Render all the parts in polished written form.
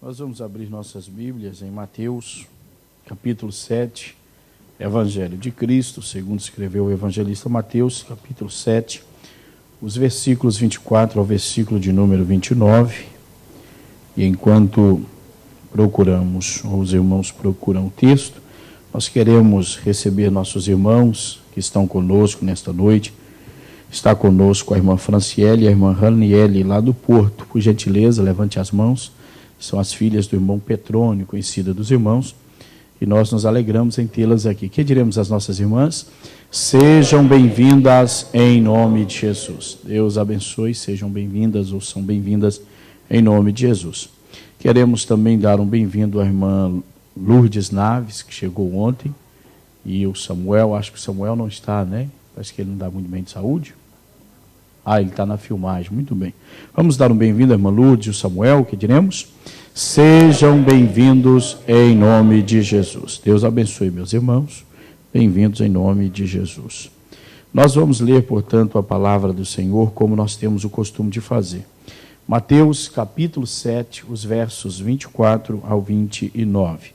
Nós vamos abrir nossas Bíblias em Mateus, capítulo 7, Evangelho de Cristo, segundo escreveu o evangelista Mateus, capítulo 7, os versículos 24 ao versículo de número 29. E enquanto procuramos, ou os irmãos procuram o texto, nós queremos receber nossos irmãos que estão conosco nesta noite. Está conosco a irmã Franciele e a irmã Raniele, lá do Porto. Por gentileza, levante as mãos. São as filhas do irmão Petrônio, conhecida dos irmãos, e nós nos alegramos em tê-las aqui. Que diremos às nossas irmãs? Sejam bem-vindas em nome de Jesus. Deus abençoe, sejam bem-vindas ou são bem-vindas em nome de Jesus. Queremos também dar um bem-vindo à irmã Lourdes Naves, que chegou ontem, e o Samuel, acho que o Samuel não está, né? Parece que ele não dá muito bem de saúde. Ele está na filmagem, muito bem. Vamos dar um bem-vindo à irmã Lourdes e o Samuel, que diremos? Sejam bem-vindos em nome de Jesus. Deus abençoe, meus irmãos. Bem-vindos em nome de Jesus. Nós vamos ler, portanto, a palavra do Senhor, como nós temos o costume de fazer. Mateus, capítulo 7, os versos 24 ao 29.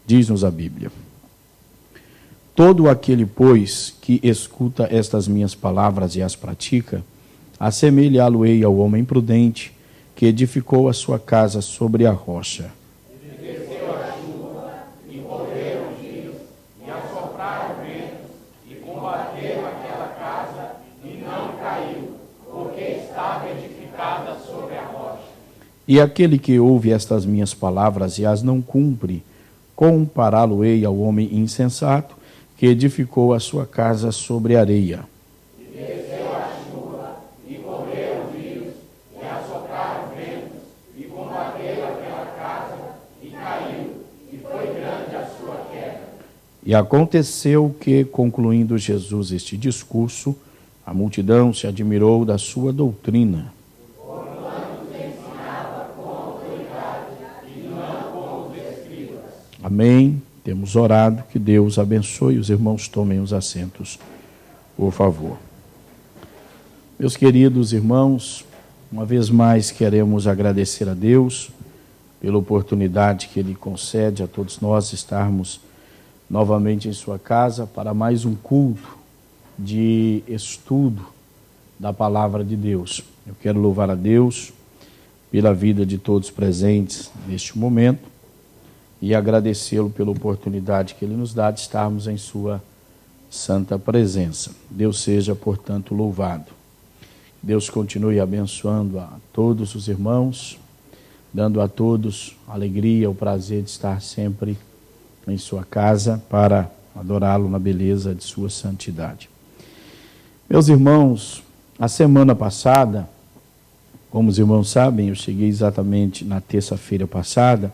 Diz-nos a Bíblia: Todo aquele, pois, que escuta estas minhas palavras e as pratica, assemelhá-lo-ei ao homem prudente, que edificou a sua casa sobre a rocha. E desceu a chuva, e correram os rios, e assopraram ventos, e combateram aquela casa, e não caiu, porque estava edificada sobre a rocha. E aquele que ouve estas minhas palavras e as não cumpre, compará-lo-ei ao homem insensato, que edificou a sua casa sobre a areia. E desceu a chuva, e correram os rios, e assopraram ventos, e combateram aquela casa, e caiu, e foi grande a sua queda. E aconteceu que, concluindo Jesus este discurso, a multidão se admirou da sua doutrina. Porquanto ensinava com autoridade, e não com os escribas. Amém. Temos orado, que Deus abençoe. Os irmãos tomem os assentos, por favor. Meus queridos irmãos, uma vez mais queremos agradecer a Deus pela oportunidade que Ele concede a todos nós estarmos novamente em sua casa para mais um culto de estudo da Palavra de Deus. Eu quero louvar a Deus pela vida de todos presentes neste momento e agradecê-lo pela oportunidade que Ele nos dá de estarmos em sua santa presença. Deus seja, portanto, louvado. Deus continue abençoando a todos os irmãos, dando a todos a alegria, o prazer de estar sempre em sua casa para adorá-lo na beleza de sua santidade. Meus irmãos, a semana passada, como os irmãos sabem, eu cheguei exatamente na terça-feira passada,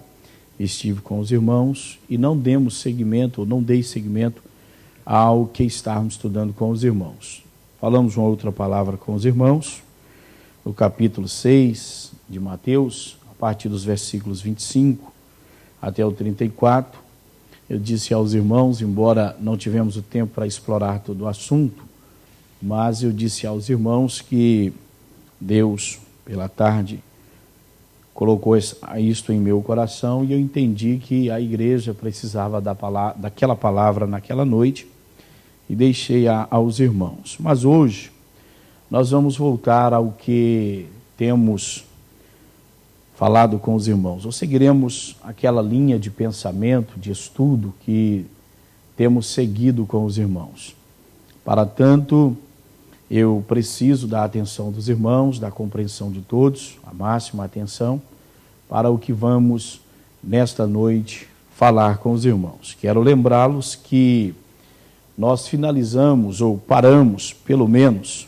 estive com os irmãos e não dei seguimento ao que estávamos estudando com os irmãos. Falamos uma outra palavra com os irmãos, no capítulo 6 de Mateus, a partir dos versículos 25 até o 34. Eu disse aos irmãos, embora não tivemos o tempo para explorar todo o assunto, mas eu disse aos irmãos que Deus, pela tarde, colocou isto em meu coração e eu entendi que a igreja precisava daquela palavra naquela noite e deixei aos irmãos. Mas hoje nós vamos voltar ao que temos falado com os irmãos. Ou seguiremos aquela linha de pensamento, de estudo que temos seguido com os irmãos. Para tanto, eu preciso da atenção dos irmãos, da compreensão de todos, a máxima atenção, para o que vamos, nesta noite, falar com os irmãos. Quero lembrá-los que nós finalizamos, ou paramos, pelo menos,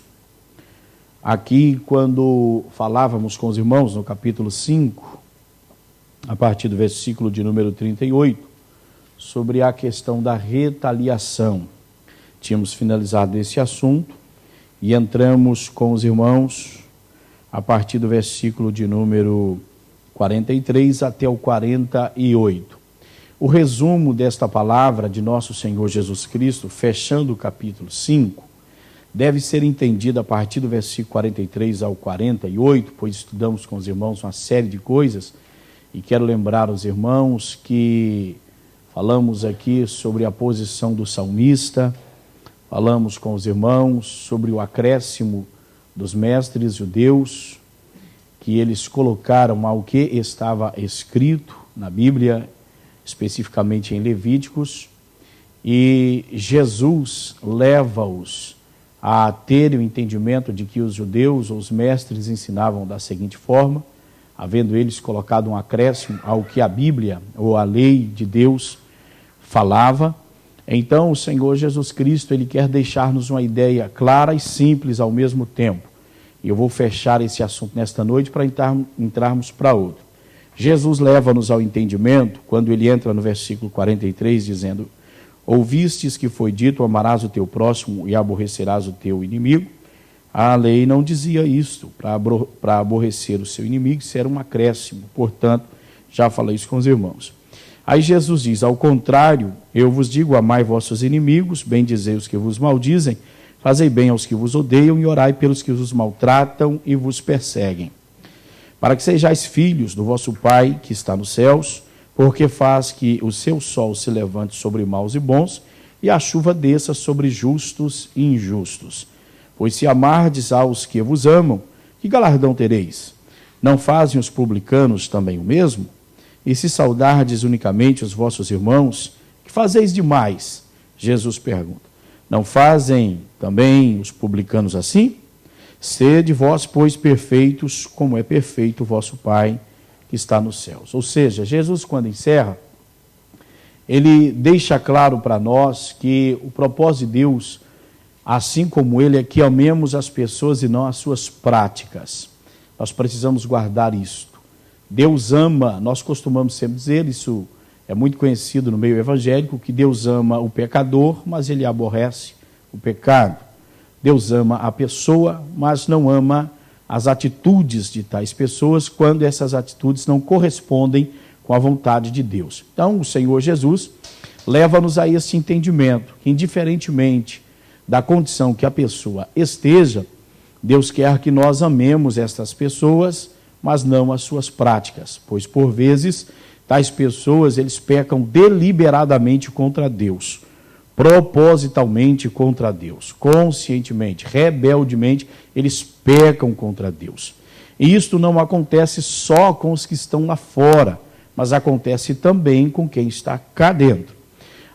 aqui quando falávamos com os irmãos, no capítulo 5, a partir do versículo de número 38, sobre a questão da retaliação. Tínhamos finalizado esse assunto, e entramos com os irmãos a partir do versículo de número 43 até o 48. O resumo desta palavra de nosso Senhor Jesus Cristo, fechando o capítulo 5, deve ser entendido a partir do versículo 43 ao 48, pois estudamos com os irmãos uma série de coisas, E quero lembrar aos irmãos que falamos aqui sobre a posição do salmista, falamos com os irmãos sobre o acréscimo dos mestres judeus, que eles colocaram ao que estava escrito na Bíblia, especificamente em Levíticos, e Jesus leva-os a terem o entendimento de que os judeus, os mestres, ensinavam da seguinte forma, havendo eles colocado um acréscimo ao que a Bíblia ou a lei de Deus falava. Então o Senhor Jesus Cristo, ele quer deixar-nos uma ideia clara e simples ao mesmo tempo. E eu vou fechar esse assunto nesta noite para entrarmos para outro. Jesus leva-nos ao entendimento quando ele entra no versículo 43 dizendo: ouvistes que foi dito, amarás o teu próximo e aborrecerás o teu inimigo. A lei não dizia isto, para aborrecer o seu inimigo, isso era um acréscimo, portanto, já falei isso com os irmãos. Aí Jesus diz: ao contrário, eu vos digo, amai vossos inimigos, bendizei os que vos maldizem, fazei bem aos que vos odeiam e orai pelos que vos maltratam e vos perseguem. Para que sejais filhos do vosso Pai que está nos céus, porque faz que o seu sol se levante sobre maus e bons, e a chuva desça sobre justos e injustos. Pois se amardes aos que vos amam, que galardão tereis? Não fazem os publicanos também o mesmo? E se saudardes unicamente os vossos irmãos, que fazeis demais? Jesus pergunta. Não fazem também os publicanos assim? Sede vós, pois, perfeitos, como é perfeito o vosso Pai que está nos céus. Ou seja, Jesus, quando encerra, ele deixa claro para nós que o propósito de Deus, assim como ele, é que amemos as pessoas e não as suas práticas. Nós precisamos guardar isto. Deus ama, nós costumamos sempre dizer, isso é muito conhecido no meio evangélico, que Deus ama o pecador, mas ele aborrece o pecado. Deus ama a pessoa, mas não ama as atitudes de tais pessoas, quando essas atitudes não correspondem com a vontade de Deus. Então, o Senhor Jesus leva-nos a esse entendimento, que indiferentemente da condição que a pessoa esteja, Deus quer que nós amemos estas pessoas, mas não as suas práticas, pois por vezes tais pessoas, eles pecam deliberadamente contra Deus, propositalmente contra Deus, conscientemente, rebeldemente, eles pecam contra Deus. E isto não acontece só com os que estão lá fora, mas acontece também com quem está cá dentro.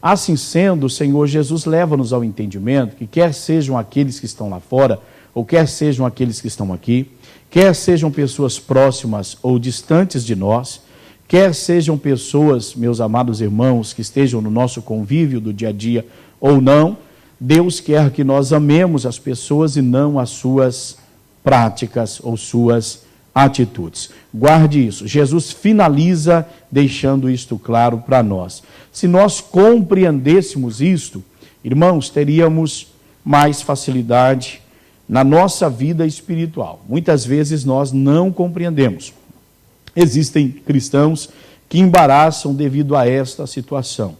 Assim sendo, o Senhor Jesus leva-nos ao entendimento que quer sejam aqueles que estão lá fora, ou quer sejam aqueles que estão aqui, quer sejam pessoas próximas ou distantes de nós, quer sejam pessoas, meus amados irmãos, que estejam no nosso convívio do dia a dia ou não, Deus quer que nós amemos as pessoas e não as suas práticas ou suas atitudes. Guarde isso. Jesus finaliza deixando isto claro para nós. Se nós compreendêssemos isto, irmãos, teríamos mais facilidade na nossa vida espiritual. Muitas vezes nós não compreendemos. Existem cristãos que embaraçam devido a esta situação.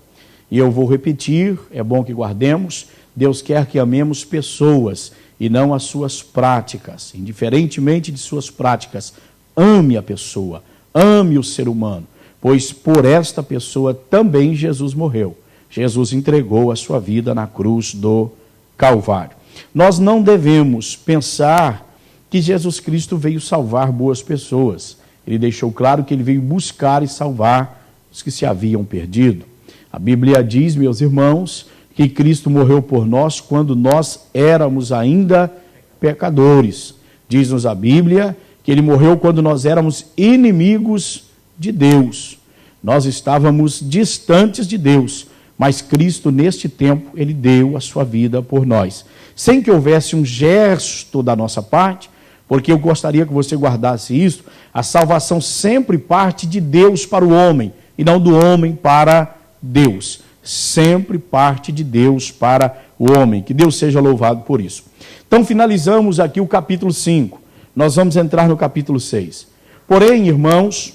E eu vou repetir, é bom que guardemos, Deus quer que amemos pessoas e não as suas práticas. Indiferentemente de suas práticas, ame a pessoa, ame o ser humano, pois por esta pessoa também Jesus morreu. Jesus entregou a sua vida na cruz do Calvário. Nós não devemos pensar que Jesus Cristo veio salvar boas pessoas. Ele deixou claro que ele veio buscar e salvar os que se haviam perdido. A Bíblia diz, meus irmãos, que Cristo morreu por nós quando nós éramos ainda pecadores. Diz-nos a Bíblia que ele morreu quando nós éramos inimigos de Deus. Nós estávamos distantes de Deus, mas Cristo, neste tempo, ele deu a sua vida por nós. Sem que houvesse um gesto da nossa parte, porque eu gostaria que você guardasse isso, a salvação sempre parte de Deus para o homem, e não do homem para Deus. Sempre parte de Deus para o homem. Que Deus seja louvado por isso. Então, finalizamos aqui o capítulo 5. Nós vamos entrar no capítulo 6. Porém, irmãos,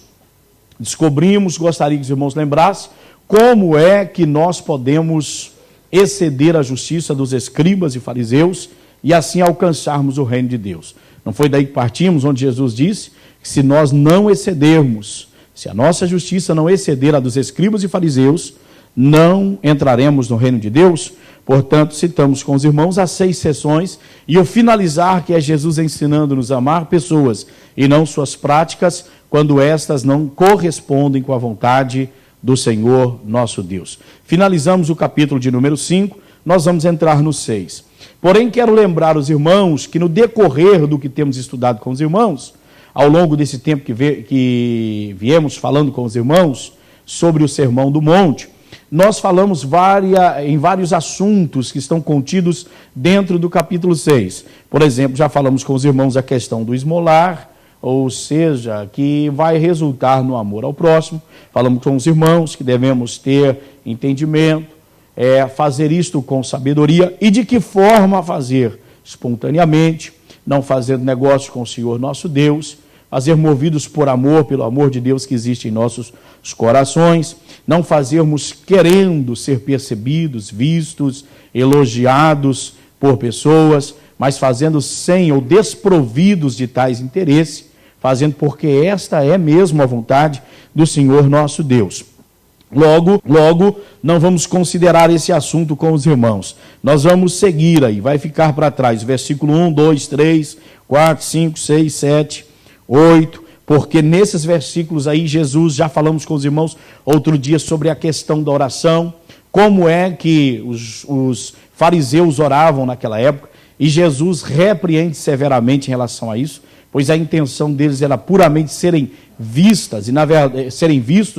descobrimos, gostaria que os irmãos lembrassem, como é que nós podemos exceder a justiça dos escribas e fariseus e assim alcançarmos o reino de Deus. Não foi daí que partimos, onde Jesus disse que se nós não excedermos, Se a nossa justiça não exceder a dos escribas e fariseus, não entraremos no reino de Deus. Portanto, citamos com os irmãos as 6 sessões e o finalizar, que é Jesus ensinando-nos a amar pessoas e não suas práticas, quando estas não correspondem com a vontade do Senhor nosso Deus. Finalizamos o capítulo de número 5, nós vamos entrar no 6. Porém, quero lembrar os irmãos que no decorrer do que temos estudado com os irmãos, ao longo desse tempo que viemos falando com os irmãos sobre o Sermão do Monte, nós falamos em vários assuntos que estão contidos dentro do capítulo 6. Por exemplo, já falamos com os irmãos a questão do esmolar, ou seja, que vai resultar no amor ao próximo. Falamos com os irmãos que devemos ter entendimento, fazer isto com sabedoria e de que forma fazer espontaneamente, não fazendo negócio com o Senhor nosso Deus, fazer movidos por amor, pelo amor de Deus que existe em nossos corações, não fazermos querendo ser percebidos, vistos, elogiados por pessoas, mas fazendo sem ou desprovidos de tais interesses, fazendo porque esta é mesmo a vontade do Senhor nosso Deus. Logo, não vamos considerar esse assunto com os irmãos. Nós vamos seguir aí, vai ficar para trás, versículo 1, 2, 3, 4, 5, 6, 7, 8, porque nesses versículos aí, Jesus, já falamos com os irmãos outro dia sobre a questão da oração, como é que os fariseus oravam naquela época, e Jesus repreende severamente em relação a isso, pois a intenção deles era puramente serem vistos,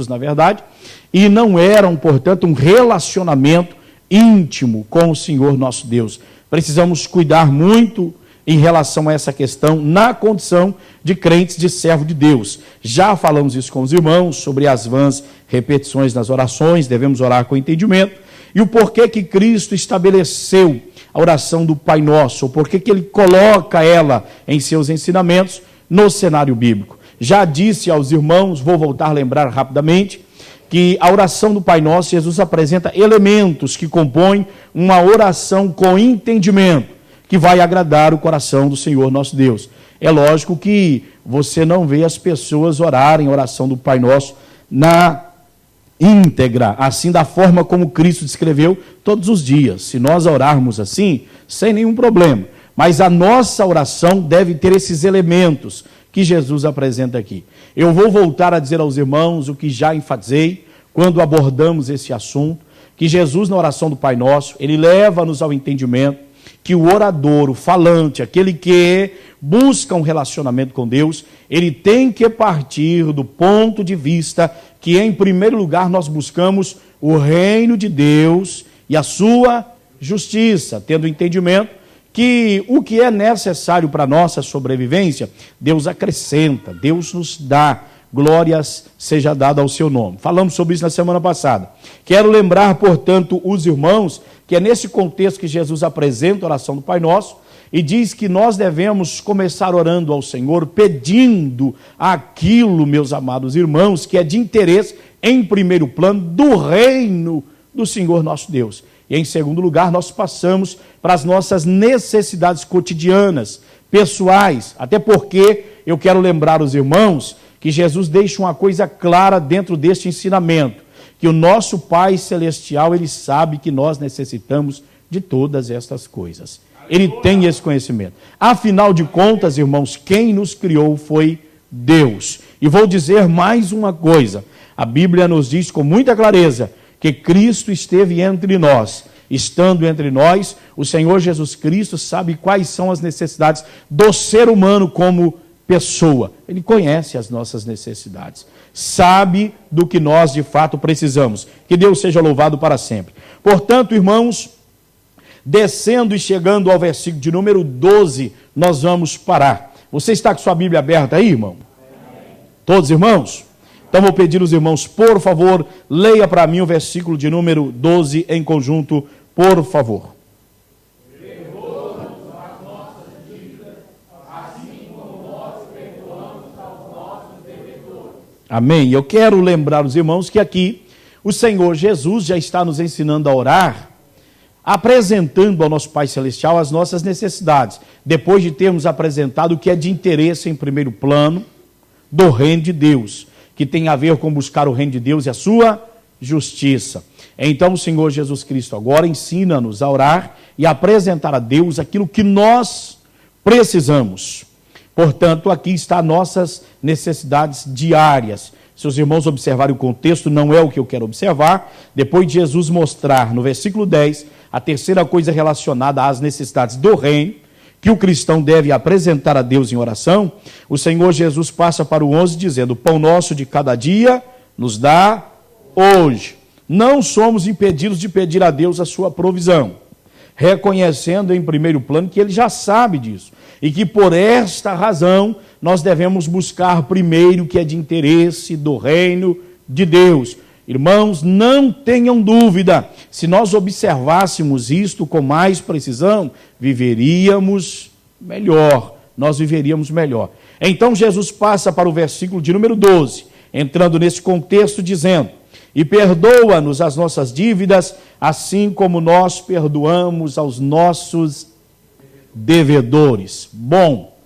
na verdade, e não eram, portanto, um relacionamento íntimo com o Senhor nosso Deus. Precisamos cuidar muito em relação a essa questão na condição de crentes, de servo de Deus. Já falamos isso com os irmãos, sobre as vãs repetições nas orações, devemos orar com entendimento, e o porquê que Cristo estabeleceu a oração do Pai Nosso, o porquê que Ele coloca ela em seus ensinamentos no cenário bíblico. Já disse aos irmãos, vou voltar a lembrar rapidamente, que a oração do Pai Nosso, Jesus apresenta elementos que compõem uma oração com entendimento, que vai agradar o coração do Senhor nosso Deus. É lógico que você não vê as pessoas orarem a oração do Pai Nosso na íntegra, assim da forma como Cristo descreveu todos os dias. Se nós orarmos assim, sem nenhum problema. Mas a nossa oração deve ter esses elementos que Jesus apresenta aqui. Eu vou voltar a dizer aos irmãos o que já enfatizei quando abordamos esse assunto, que Jesus na oração do Pai Nosso, Ele leva-nos ao entendimento que o orador, o falante, aquele que busca um relacionamento com Deus, ele tem que partir do ponto de vista que, em primeiro lugar, nós buscamos o reino de Deus e a sua justiça, tendo entendimento que o que é necessário para a nossa sobrevivência, Deus acrescenta, Deus nos dá, glórias seja dada ao seu nome. Falamos sobre isso na semana passada. Quero lembrar, portanto, os irmãos, que é nesse contexto que Jesus apresenta a oração do Pai Nosso, e diz que nós devemos começar orando ao Senhor, pedindo aquilo, meus amados irmãos, que é de interesse, em primeiro plano, do reino do Senhor nosso Deus. E em segundo lugar, nós passamos para as nossas necessidades cotidianas, pessoais, até porque eu quero lembrar os irmãos que Jesus deixa uma coisa clara dentro deste ensinamento, que o nosso Pai Celestial, Ele sabe que nós necessitamos de todas estas coisas. Ele tem esse conhecimento. Afinal de contas, irmãos, quem nos criou foi Deus. E vou dizer mais uma coisa. A Bíblia nos diz com muita clareza que Cristo esteve entre nós. Estando entre nós, o Senhor Jesus Cristo sabe quais são as necessidades do ser humano como pessoa. Ele conhece as nossas necessidades. Sabe do que nós de fato precisamos. Que Deus seja louvado para sempre. Portanto, irmãos, descendo e chegando ao versículo de número 12, nós vamos parar. Você está com sua Bíblia aberta aí, irmão? Todos, irmãos? Então vou pedir aos irmãos, por favor, leia para mim o versículo de número 12 em conjunto, por favor. Perdoa-nos as nossas dívidas, assim como nós perdoamos aos nossos devedores. Amém. Eu quero lembrar os irmãos que aqui o Senhor Jesus já está nos ensinando a orar, apresentando ao nosso Pai Celestial as nossas necessidades, depois de termos apresentado o que é de interesse em primeiro plano do reino de Deus, que tem a ver com buscar o reino de Deus e a sua justiça. Então o Senhor Jesus Cristo agora ensina-nos a orar e a apresentar a Deus aquilo que nós precisamos. Portanto, aqui está nossas necessidades diárias. Se os irmãos observarem o contexto, não é o que eu quero observar. Depois de Jesus mostrar no versículo 10 a terceira coisa relacionada às necessidades do reino, que o cristão deve apresentar a Deus em oração, o Senhor Jesus passa para o 11 dizendo: o pão nosso de cada dia nos dá hoje. Não somos impedidos de pedir a Deus a sua provisão, reconhecendo em primeiro plano que Ele já sabe disso, e que por esta razão nós devemos buscar primeiro o que é de interesse do reino de Deus. Irmãos, não tenham dúvida, se nós observássemos isto com mais precisão, viveríamos melhor, nós viveríamos melhor. Então Jesus passa para o versículo de número 12, entrando nesse contexto dizendo: e perdoa-nos as nossas dívidas, assim como nós perdoamos aos nossos devedores. Bom,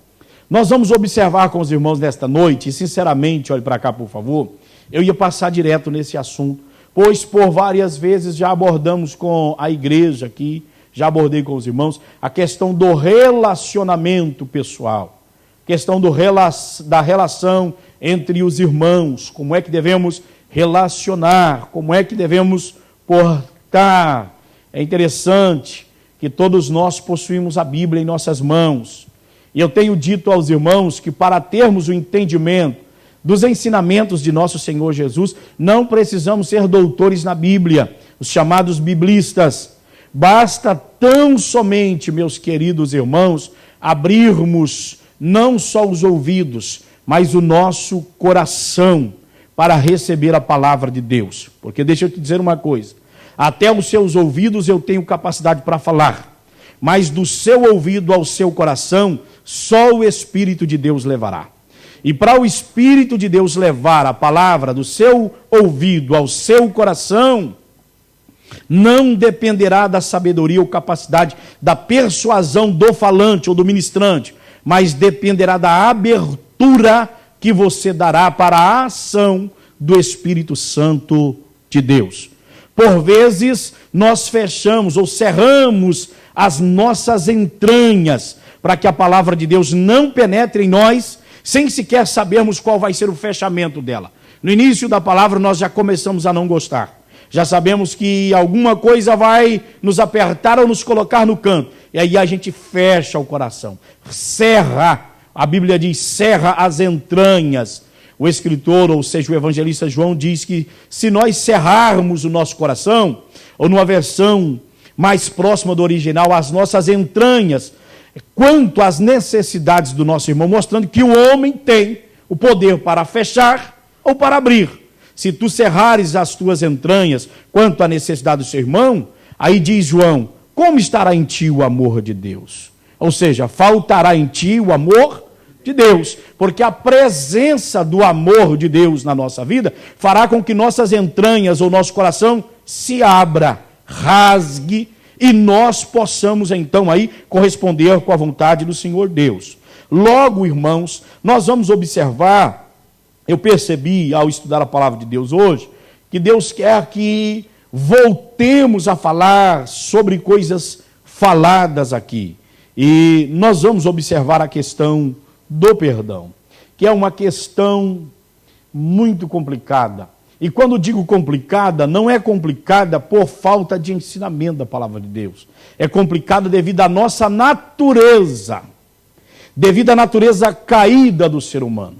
nós vamos observar com os irmãos nesta noite, e sinceramente, olhe para cá por favor, eu ia passar direto nesse assunto, pois por várias vezes já abordamos com a igreja aqui, já abordei com os irmãos, a questão do relacionamento pessoal, questão da relação entre os irmãos, como é que devemos relacionar, como é que devemos portar. É interessante que todos nós possuímos a Bíblia em nossas mãos, e eu tenho dito aos irmãos que para termos o entendimento dos ensinamentos de nosso Senhor Jesus, não precisamos ser doutores na Bíblia, os chamados biblistas. Basta tão somente, meus queridos irmãos, abrirmos não só os ouvidos, mas o nosso coração para receber a palavra de Deus. Porque deixa eu te dizer uma coisa, até os seus ouvidos eu tenho capacidade para falar, mas do seu ouvido ao seu coração, só o Espírito de Deus levará. E para o Espírito de Deus levar a palavra do seu ouvido ao seu coração, não dependerá da sabedoria ou capacidade da persuasão do falante ou do ministrante, mas dependerá da abertura que você dará para a ação do Espírito Santo de Deus. Por vezes, nós fechamos ou cerramos as nossas entranhas para que a palavra de Deus não penetre em nós, sem sequer sabermos qual vai ser o fechamento dela. No início da palavra nós já começamos a não gostar. Já sabemos que alguma coisa vai nos apertar ou nos colocar no canto. E aí a gente fecha o coração. Cerra, a Bíblia diz, cerra as entranhas. O escritor, ou seja, o evangelista João, diz que se nós cerrarmos o nosso coração, ou numa versão mais próxima do original, as nossas entranhas, quanto às necessidades do nosso irmão, mostrando que o homem tem o poder para fechar ou para abrir. Se tu cerrares as tuas entranhas quanto à necessidade do seu irmão, aí diz João, como estará em ti o amor de Deus? Ou seja, faltará em ti o amor de Deus, porque a presença do amor de Deus na nossa vida fará com que nossas entranhas ou nosso coração se abra, rasgue, e nós possamos então aí corresponder com a vontade do Senhor Deus. Logo, irmãos, nós vamos observar, eu percebi ao estudar a palavra de Deus hoje, que Deus quer que voltemos a falar sobre coisas faladas aqui. E nós vamos observar a questão do perdão, que é uma questão muito complicada. E quando digo complicada, não é complicada por falta de ensinamento da palavra de Deus. É complicada devido à nossa natureza, devido à natureza caída do ser humano,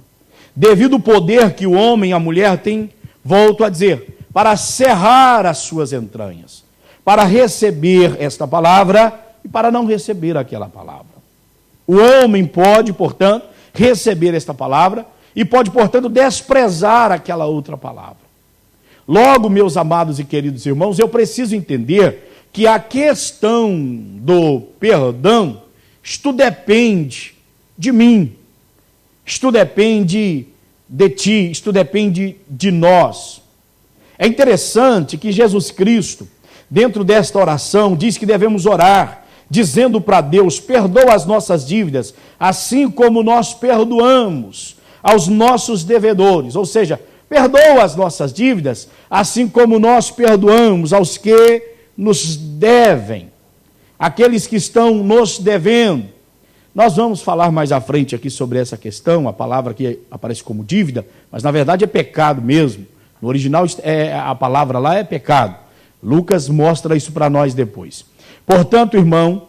devido ao poder que o homem e a mulher têm, volto a dizer, para cerrar as suas entranhas, para receber esta palavra e para não receber aquela palavra. O homem pode, portanto, receber esta palavra e pode, portanto, desprezar aquela outra palavra. Logo, meus amados e queridos irmãos, eu preciso entender que a questão do perdão, isto depende de mim, isto depende de ti, isto depende de nós. É interessante que Jesus Cristo, dentro desta oração, diz que devemos orar, dizendo para Deus, perdoa as nossas dívidas, assim como nós perdoamos aos nossos devedores, ou seja, Perdoa as nossas dívidas, assim como nós perdoamos aos que nos devem, aqueles que estão nos devendo. Nós vamos falar mais à frente aqui sobre essa questão, a palavra que aparece como dívida, mas na verdade é pecado mesmo. No original a palavra lá é pecado. Lucas mostra isso para nós depois. Portanto, irmão,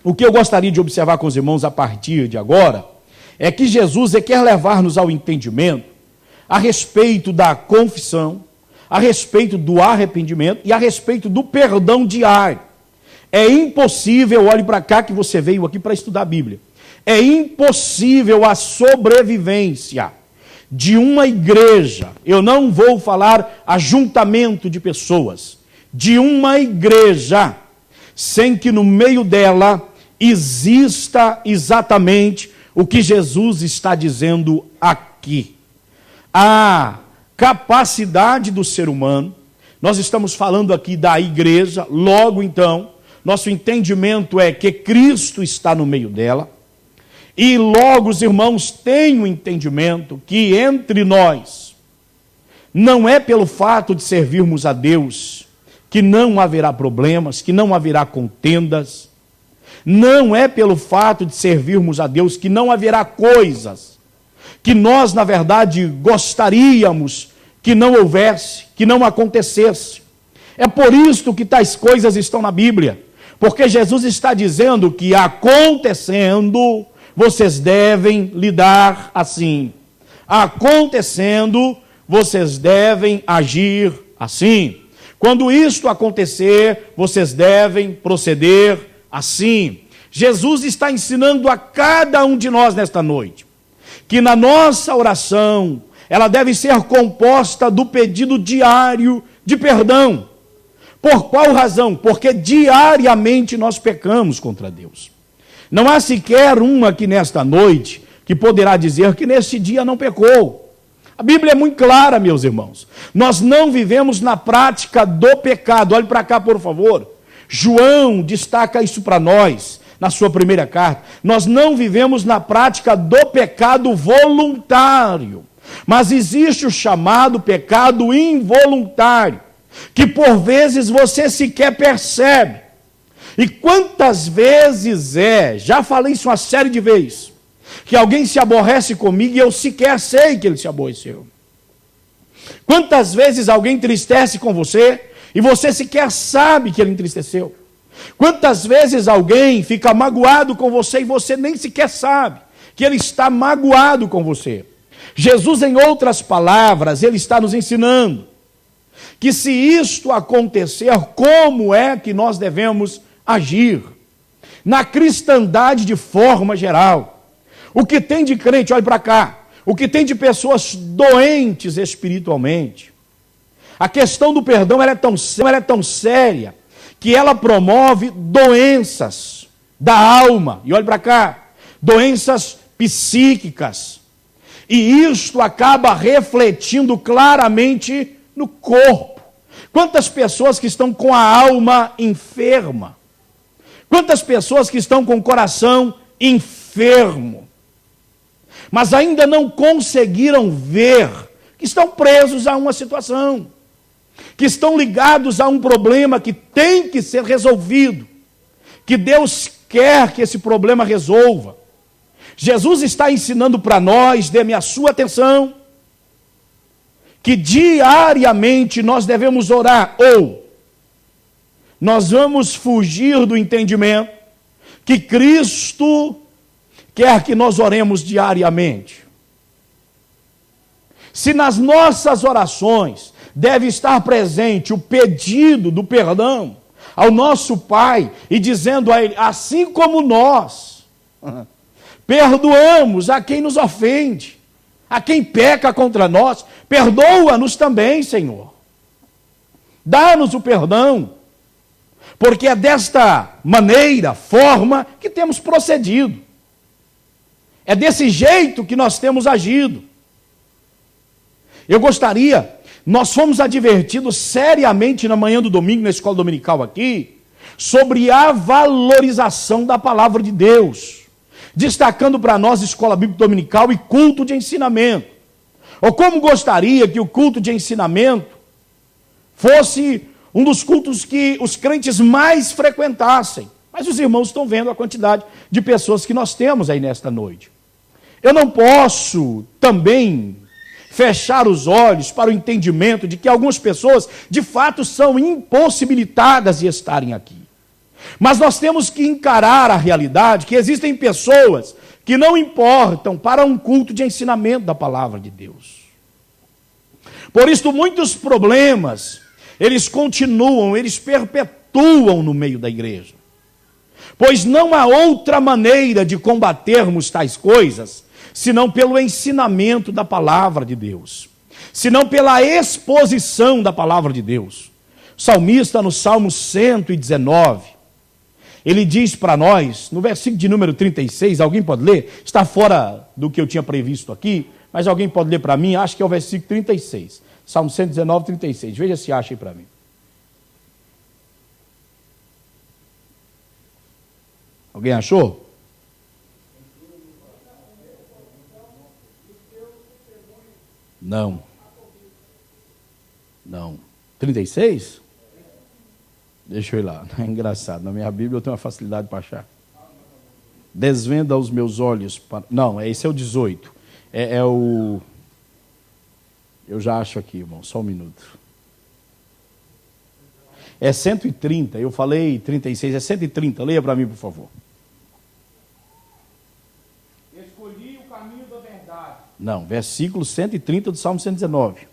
o que eu gostaria de observar com os irmãos a partir de agora é que Jesus quer levar-nos ao entendimento a respeito da confissão, a respeito do arrependimento e a respeito do perdão diário. É impossível, olhe para cá que você veio aqui para estudar a Bíblia, é impossível a sobrevivência de uma igreja, eu não vou falar ajuntamento de pessoas, de uma igreja, sem que no meio dela exista exatamente o que Jesus está dizendo aqui. A capacidade do ser humano, nós estamos falando aqui da igreja, logo então, nosso entendimento é que Cristo está no meio dela, e logo os irmãos têm o entendimento que entre nós, não é pelo fato de servirmos a Deus, que não haverá problemas, que não haverá contendas, não é pelo fato de servirmos a Deus que não haverá coisas que nós, na verdade, gostaríamos que não houvesse, que não acontecesse. É por isso que tais coisas estão na Bíblia, porque Jesus está dizendo que acontecendo, vocês devem lidar assim. Acontecendo, vocês devem agir assim. Quando isto acontecer, vocês devem proceder assim. Jesus está ensinando a cada um de nós nesta noite que na nossa oração, ela deve ser composta do pedido diário de perdão. Por qual razão? Porque diariamente nós pecamos contra Deus. Não há sequer uma aqui nesta noite que poderá dizer que neste dia não pecou. A Bíblia é muito clara, meus irmãos. Nós não vivemos na prática do pecado. Olhe para cá, por favor. João destaca isso para nós, na sua primeira carta. Nós não vivemos na prática do pecado voluntário, mas existe o chamado pecado involuntário, que por vezes você sequer percebe. E quantas vezes já falei isso uma série de vezes, que alguém se aborrece comigo e eu sequer sei que ele se aborreceu. Quantas vezes alguém entristece com você e você sequer sabe que ele entristeceu. Quantas vezes alguém fica magoado com você e você nem sequer sabe que ele está magoado com você. Jesus, em outras palavras, ele está nos ensinando que se isto acontecer, como é que nós devemos agir? Na cristandade de forma geral. O que tem de crente, olhe para cá, o que tem de pessoas doentes espiritualmente. A questão do perdão ela é tão séria que ela promove doenças da alma. E olhe para cá, doenças psíquicas. E isto acaba refletindo claramente no corpo. Quantas pessoas que estão com a alma enferma? Quantas pessoas que estão com o coração enfermo? Mas ainda não conseguiram ver que estão presos a uma situação, que estão ligados a um problema que tem que ser resolvido, que Deus quer que esse problema resolva. Jesus está ensinando para nós, dê-me a sua atenção, que diariamente nós devemos orar, ou nós vamos fugir do entendimento que Cristo quer que nós oremos diariamente. Se nas nossas orações deve estar presente o pedido do perdão ao nosso Pai e dizendo a Ele, assim como nós perdoamos a quem nos ofende, a quem peca contra nós, perdoa-nos também, Senhor. Dá-nos o perdão, porque é desta maneira, forma, que temos procedido. É desse jeito que nós temos agido. Nós fomos advertidos seriamente na manhã do domingo, na escola dominical aqui, sobre a valorização da palavra de Deus, destacando para nós escola bíblica dominical e culto de ensinamento. Ou como gostaria que o culto de ensinamento fosse um dos cultos que os crentes mais frequentassem. Mas os irmãos estão vendo a quantidade de pessoas que nós temos aí nesta noite. Eu não posso também fechar os olhos para o entendimento de que algumas pessoas, de fato, são impossibilitadas de estarem aqui. Mas nós temos que encarar a realidade que existem pessoas que não importam para um culto de ensinamento da palavra de Deus. Por isso, muitos problemas, eles continuam, eles perpetuam no meio da igreja. Pois não há outra maneira de combatermos tais coisas, senão pelo ensinamento da palavra de Deus, senão pela exposição da palavra de Deus. O salmista, no Salmo 119, ele diz para nós, no versículo de número 36, alguém pode ler? Está fora do que eu tinha previsto aqui, mas alguém pode ler para mim? Acho que é o versículo 36. Salmo 119, 36. Veja se acha aí para mim. Alguém achou? Não. Não. 36? Deixa eu ir lá. É engraçado. Na minha Bíblia eu tenho uma facilidade para achar. Desvenda os meus olhos. Para... Não, esse é o 18. É o... Eu já acho aqui, irmão. Só um minuto. É 130. Eu falei 36. É 130. Leia para mim, por favor. Escolhi o caminho da verdade. Não, versículo 130 do Salmo 119.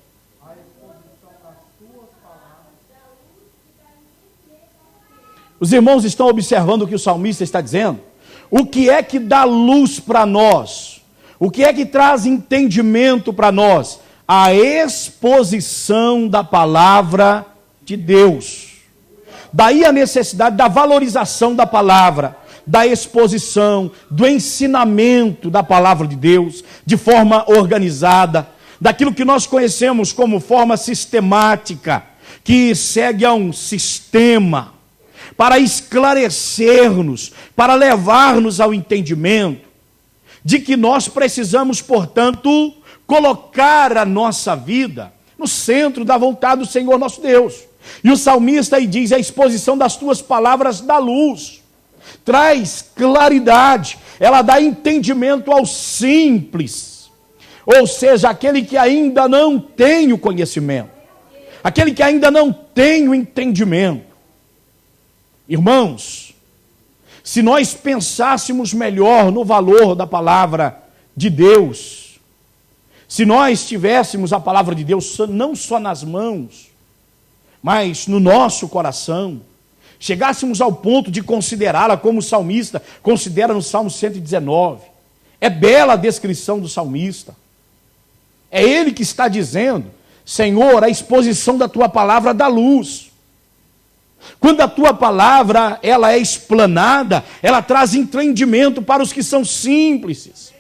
A exposição das tuas palavras. Os irmãos estão observando o que o salmista está dizendo? O que é que dá luz para nós? O que é que traz entendimento para nós? A exposição da palavra de Deus. Daí a necessidade da valorização da palavra, da exposição, do ensinamento da palavra de Deus, de forma organizada, daquilo que nós conhecemos como forma sistemática, que segue a um sistema, para esclarecer-nos, para levar-nos ao entendimento de que nós precisamos, portanto, colocar a nossa vida no centro da vontade do Senhor nosso Deus. E o salmista aí diz: a exposição das tuas palavras dá luz, traz claridade, ela dá entendimento ao simples, ou seja, aquele que ainda não tem o conhecimento, aquele que ainda não tem o entendimento. Irmãos, se nós pensássemos melhor no valor da palavra de Deus, se nós tivéssemos a palavra de Deus não só nas mãos, mas no nosso coração, chegássemos ao ponto de considerá-la como o salmista considera no Salmo 119, é bela a descrição do salmista, é ele que está dizendo: Senhor, a exposição da tua palavra dá luz. Quando a tua palavra ela é explanada, ela traz entendimento para os que são simples,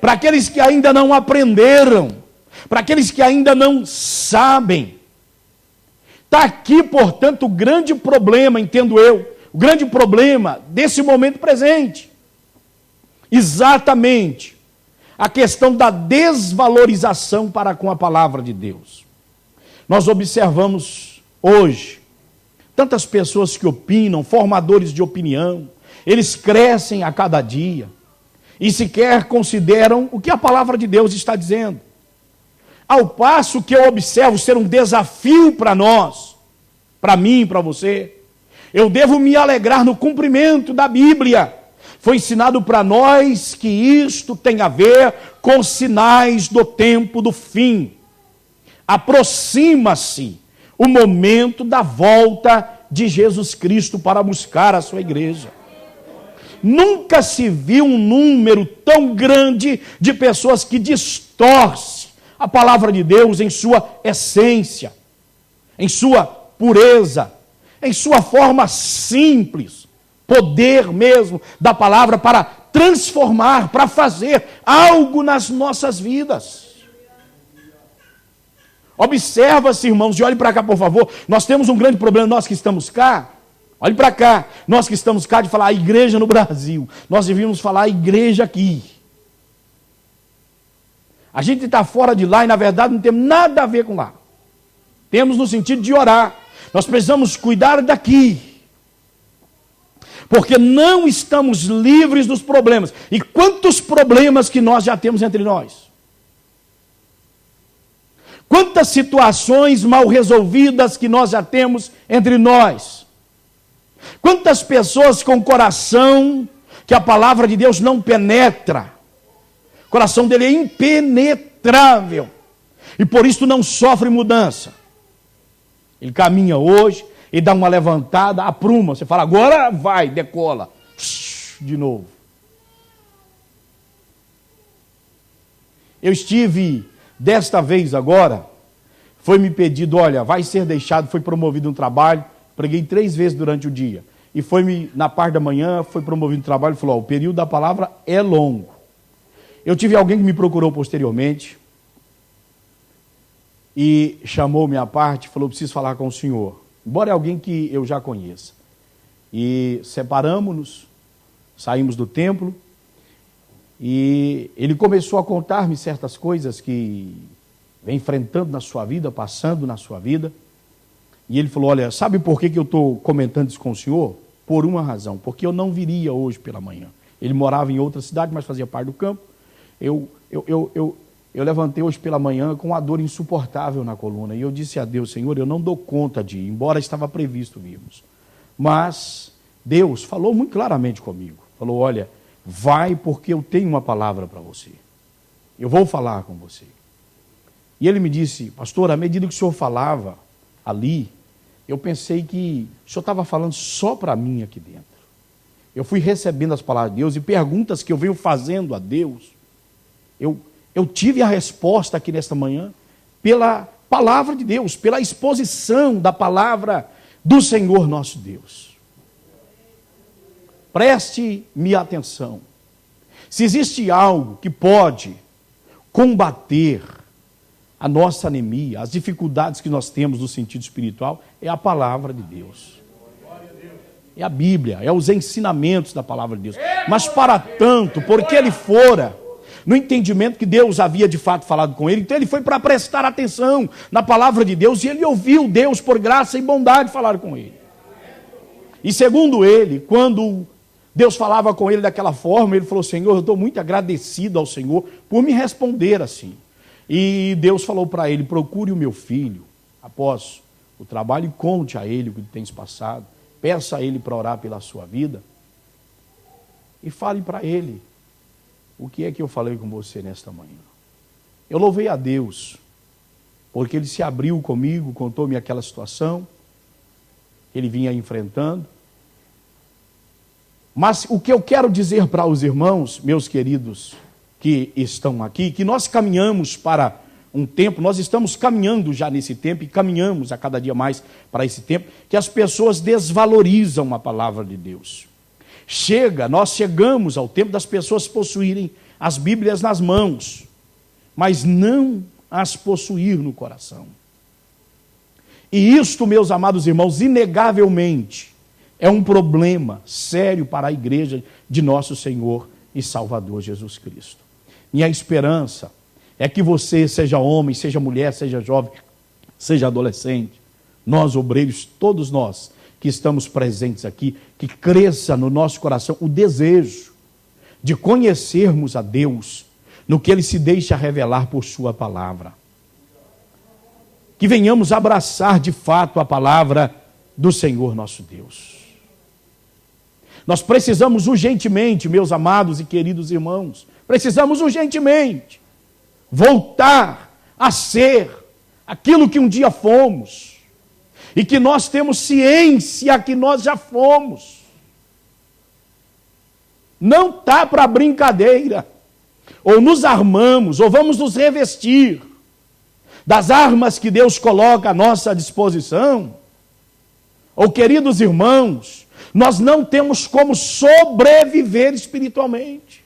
para aqueles que ainda não aprenderam, para aqueles que ainda não sabem. Está aqui, portanto, o grande problema, entendo eu, o grande problema desse momento presente. Exatamente a questão da desvalorização para com a palavra de Deus. Nós observamos hoje tantas pessoas que opinam, formadores de opinião, eles crescem a cada dia e sequer consideram o que a palavra de Deus está dizendo. Ao passo que eu observo ser um desafio para nós, para mim, para você, eu devo me alegrar no cumprimento da Bíblia. Foi ensinado para nós que isto tem a ver com os sinais do tempo do fim. Aproxima-se o momento da volta de Jesus Cristo para buscar a sua igreja. Nunca se viu um número tão grande de pessoas que distorcem a palavra de Deus em sua essência, em sua pureza, em sua forma simples, poder mesmo da palavra para transformar, para fazer algo nas nossas vidas. Observa-se, irmãos, e olhe para cá, por favor. Nós temos um grande problema, nós que estamos cá. Olhe para cá, nós que estamos cá, de falar a igreja no Brasil. Nós devíamos falar a igreja aqui. A gente está fora de lá e, na verdade, não temos nada a ver com lá. Temos no sentido de orar. Nós precisamos cuidar daqui. Porque não estamos livres dos problemas. E quantos problemas que nós já temos entre nós? Quantas situações mal resolvidas que nós já temos entre nós? Quantas pessoas com coração que a palavra de Deus não penetra? O coração dele é impenetrável. E por isso não sofre mudança. Ele caminha hoje e dá uma levantada, apruma. Você fala, agora vai, decola. De novo. Eu estive, desta vez agora, foi me pedido, olha, vai ser deixado, foi promovido um trabalho, preguei 3 vezes durante o dia. E na parte da manhã, foi promovido um trabalho, falou, o período da palavra é longo. Eu tive alguém que me procurou posteriormente, e chamou-me à parte, falou, preciso falar com o senhor. Embora é alguém que eu já conheça. E separamos-nos, saímos do templo, e ele começou a contar-me certas coisas que vem enfrentando na sua vida, passando na sua vida. E ele falou, olha, sabe por que eu estou comentando isso com o senhor? Por uma razão, porque eu não viria hoje pela manhã. Ele morava em outra cidade, mas fazia parte do campo. Eu levantei hoje pela manhã com uma dor insuportável na coluna. E eu disse a Deus, Senhor, eu não dou conta de ir, embora estava previsto virmos. Mas Deus falou muito claramente comigo. Falou, olha, vai porque eu tenho uma palavra para você. Eu vou falar com você. E ele me disse, pastor, à medida que o senhor falava ali, eu pensei que o senhor estava falando só para mim aqui dentro. Eu fui recebendo as palavras de Deus e perguntas que eu venho fazendo a Deus. Eu tive a resposta aqui nesta manhã pela palavra de Deus, pela exposição da palavra do Senhor nosso Deus. Preste-me atenção. Se existe algo que pode combater a nossa anemia, as dificuldades que nós temos no sentido espiritual, é a palavra de Deus. É a Bíblia, é os ensinamentos da palavra de Deus. Mas para tanto, porque ele fora no entendimento que Deus havia de fato falado com ele, então ele foi para prestar atenção na palavra de Deus e ele ouviu Deus por graça e bondade falar com ele. E segundo ele, quando Deus falava com ele daquela forma, ele falou, Senhor, eu estou muito agradecido ao Senhor por me responder assim. E Deus falou para ele, procure o meu filho, após o trabalho, e conte a ele o que tens passado, peça a ele para orar pela sua vida, e fale para ele, o que é que eu falei com você nesta manhã? Eu louvei a Deus, porque ele se abriu comigo, contou-me aquela situação, que ele vinha enfrentando. Mas o que eu quero dizer para os irmãos, meus queridos, que estão aqui, que nós caminhamos para um tempo, nós estamos caminhando já nesse tempo, e caminhamos a cada dia mais para esse tempo, que as pessoas desvalorizam a palavra de Deus. Nós chegamos ao tempo das pessoas possuírem as Bíblias nas mãos, mas não as possuir no coração. E isto, meus amados irmãos, inegavelmente é um problema sério para a igreja de nosso Senhor e Salvador Jesus Cristo. Minha esperança é que você, seja homem, seja mulher, seja jovem, seja adolescente, nós obreiros, todos nós que estamos presentes aqui, que cresça no nosso coração o desejo de conhecermos a Deus no que Ele se deixa revelar por Sua palavra. Que venhamos abraçar de fato a palavra do Senhor nosso Deus. Nós precisamos urgentemente, meus amados e queridos irmãos, precisamos urgentemente voltar a ser aquilo que um dia fomos e que nós temos ciência que nós já fomos. Não está para brincadeira. Ou nos armamos, ou vamos nos revestir das armas que Deus coloca à nossa disposição. Ou, queridos irmãos, nós não temos como sobreviver espiritualmente.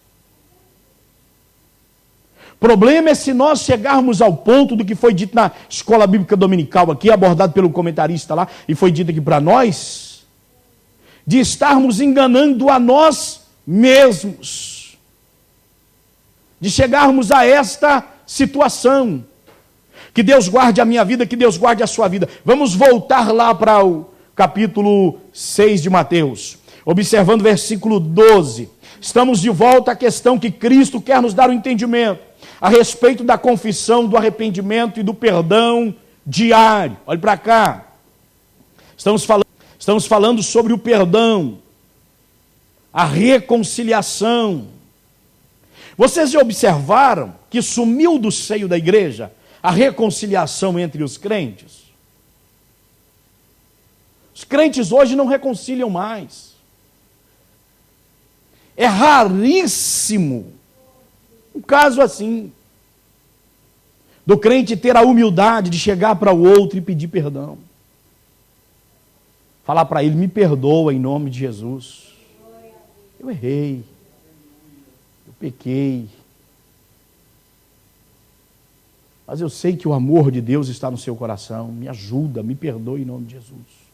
O problema é se nós chegarmos ao ponto do que foi dito na escola bíblica dominical aqui, abordado pelo comentarista lá, e foi dito aqui para nós, de estarmos enganando a nós mesmos, de chegarmos a esta situação. Que Deus guarde a minha vida, que Deus guarde a sua vida. Vamos voltar lá para o capítulo 6 de Mateus, observando o versículo 12. Estamos de volta à questão que Cristo quer nos dar o entendimento a respeito da confissão, do arrependimento e do perdão diário. Olhe para cá. Estamos falando sobre o perdão, a reconciliação. Vocês já observaram que sumiu do seio da igreja a reconciliação entre os crentes? Os crentes hoje não reconciliam mais. É raríssimo um caso assim, do crente ter a humildade de chegar para o outro e pedir perdão. Falar para ele: me perdoa em nome de Jesus. Eu errei. Eu pequei. Mas eu sei que o amor de Deus está no seu coração. Me ajuda, me perdoe em nome de Jesus.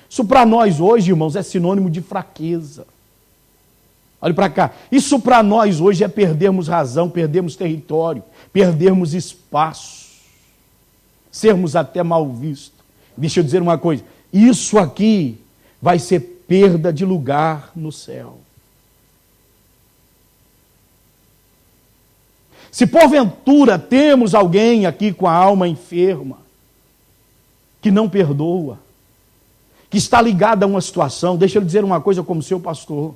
Isso para nós hoje, irmãos, é sinônimo de fraqueza. Olhe para cá. Isso para nós hoje é perdermos razão, perdermos território, perdermos espaço, sermos até mal vistos. Deixa eu dizer uma coisa. Isso aqui vai ser perda de lugar no céu. Se porventura temos alguém aqui com a alma enferma, que não perdoa, que está ligado a uma situação, deixa eu dizer uma coisa como seu pastor.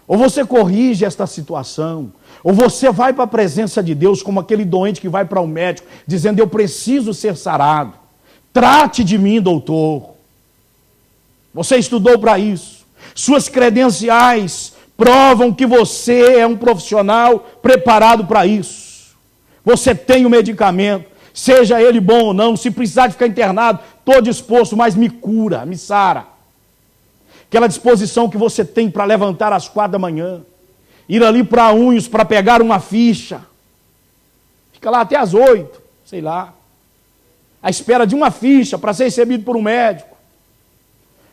Ou você corrige esta situação, ou você vai para a presença de Deus como aquele doente que vai para o médico, dizendo: eu preciso ser sarado. Trate de mim, doutor. Você estudou para isso. Suas credenciais provam que você é um profissional preparado para isso. Você tem o medicamento, seja ele bom ou não. Se precisar de ficar internado, estou disposto, mas me cura, me sara. Aquela disposição que você tem para levantar às 4 da manhã, ir ali para Unhos para pegar uma ficha, fica lá até às 8, sei lá, à espera de uma ficha para ser recebido por um médico.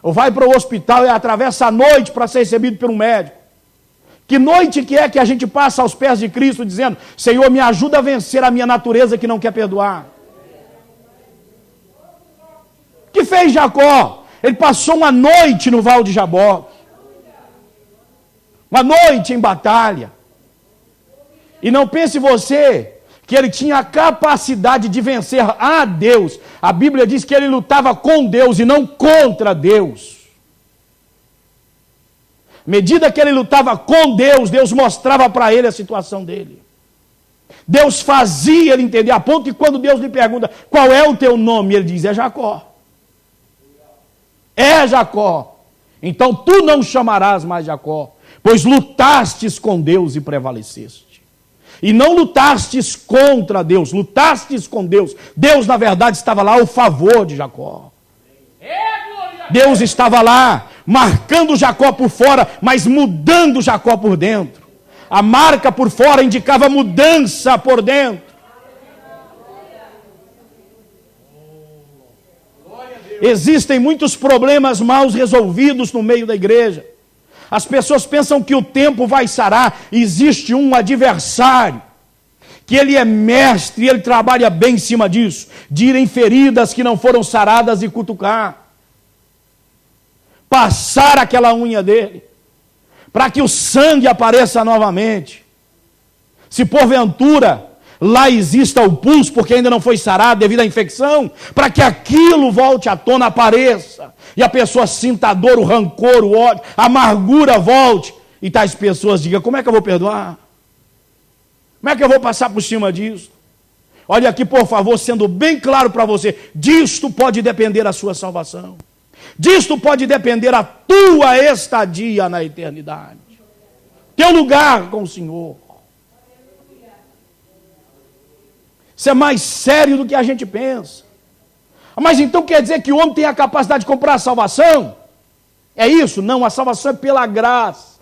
Ou vai para o hospital e atravessa a noite para ser recebido por um médico. Que noite que é que a gente passa aos pés de Cristo dizendo: Senhor, me ajuda a vencer a minha natureza que não quer perdoar? O que fez Jacó? Ele passou uma noite no Val de Jaboque, uma noite em batalha. E não pense você que ele tinha a capacidade de vencer a Deus. A Bíblia diz que ele lutava com Deus e não contra Deus. À medida que ele lutava com Deus, Deus mostrava para ele a situação dele. Deus fazia ele entender, a ponto que quando Deus lhe pergunta: qual é o teu nome? Ele diz: é Jacó. É Jacó. Então tu não chamarás mais Jacó, pois lutastes com Deus e prevaleceste. E não lutastes contra Deus, lutastes com Deus. Deus, na verdade, estava lá ao favor de Jacó. Deus estava lá, marcando Jacó por fora, mas mudando Jacó por dentro. A marca por fora indicava mudança por dentro. Existem muitos problemas mal resolvidos no meio da igreja. As pessoas pensam que o tempo vai sarar. Existe um adversário, que ele é mestre, e ele trabalha bem em cima disso, de ir em feridas que não foram saradas e cutucar. Passar aquela unha dele, para que o sangue apareça novamente. Se porventura lá exista o pulso, porque ainda não foi sarado devido à infecção, para que aquilo volte à tona, apareça, e a pessoa sinta a dor, o rancor, o ódio, a amargura volte, e tais pessoas digam: como é que eu vou perdoar? Como é que eu vou passar por cima disso? Olha aqui, por favor, sendo bem claro para você, disto pode depender a sua salvação, disto pode depender a tua estadia na eternidade, teu lugar com o Senhor. Isso é mais sério do que a gente pensa. Mas então quer dizer que o homem tem a capacidade de comprar a salvação? É isso? Não, a salvação é pela graça.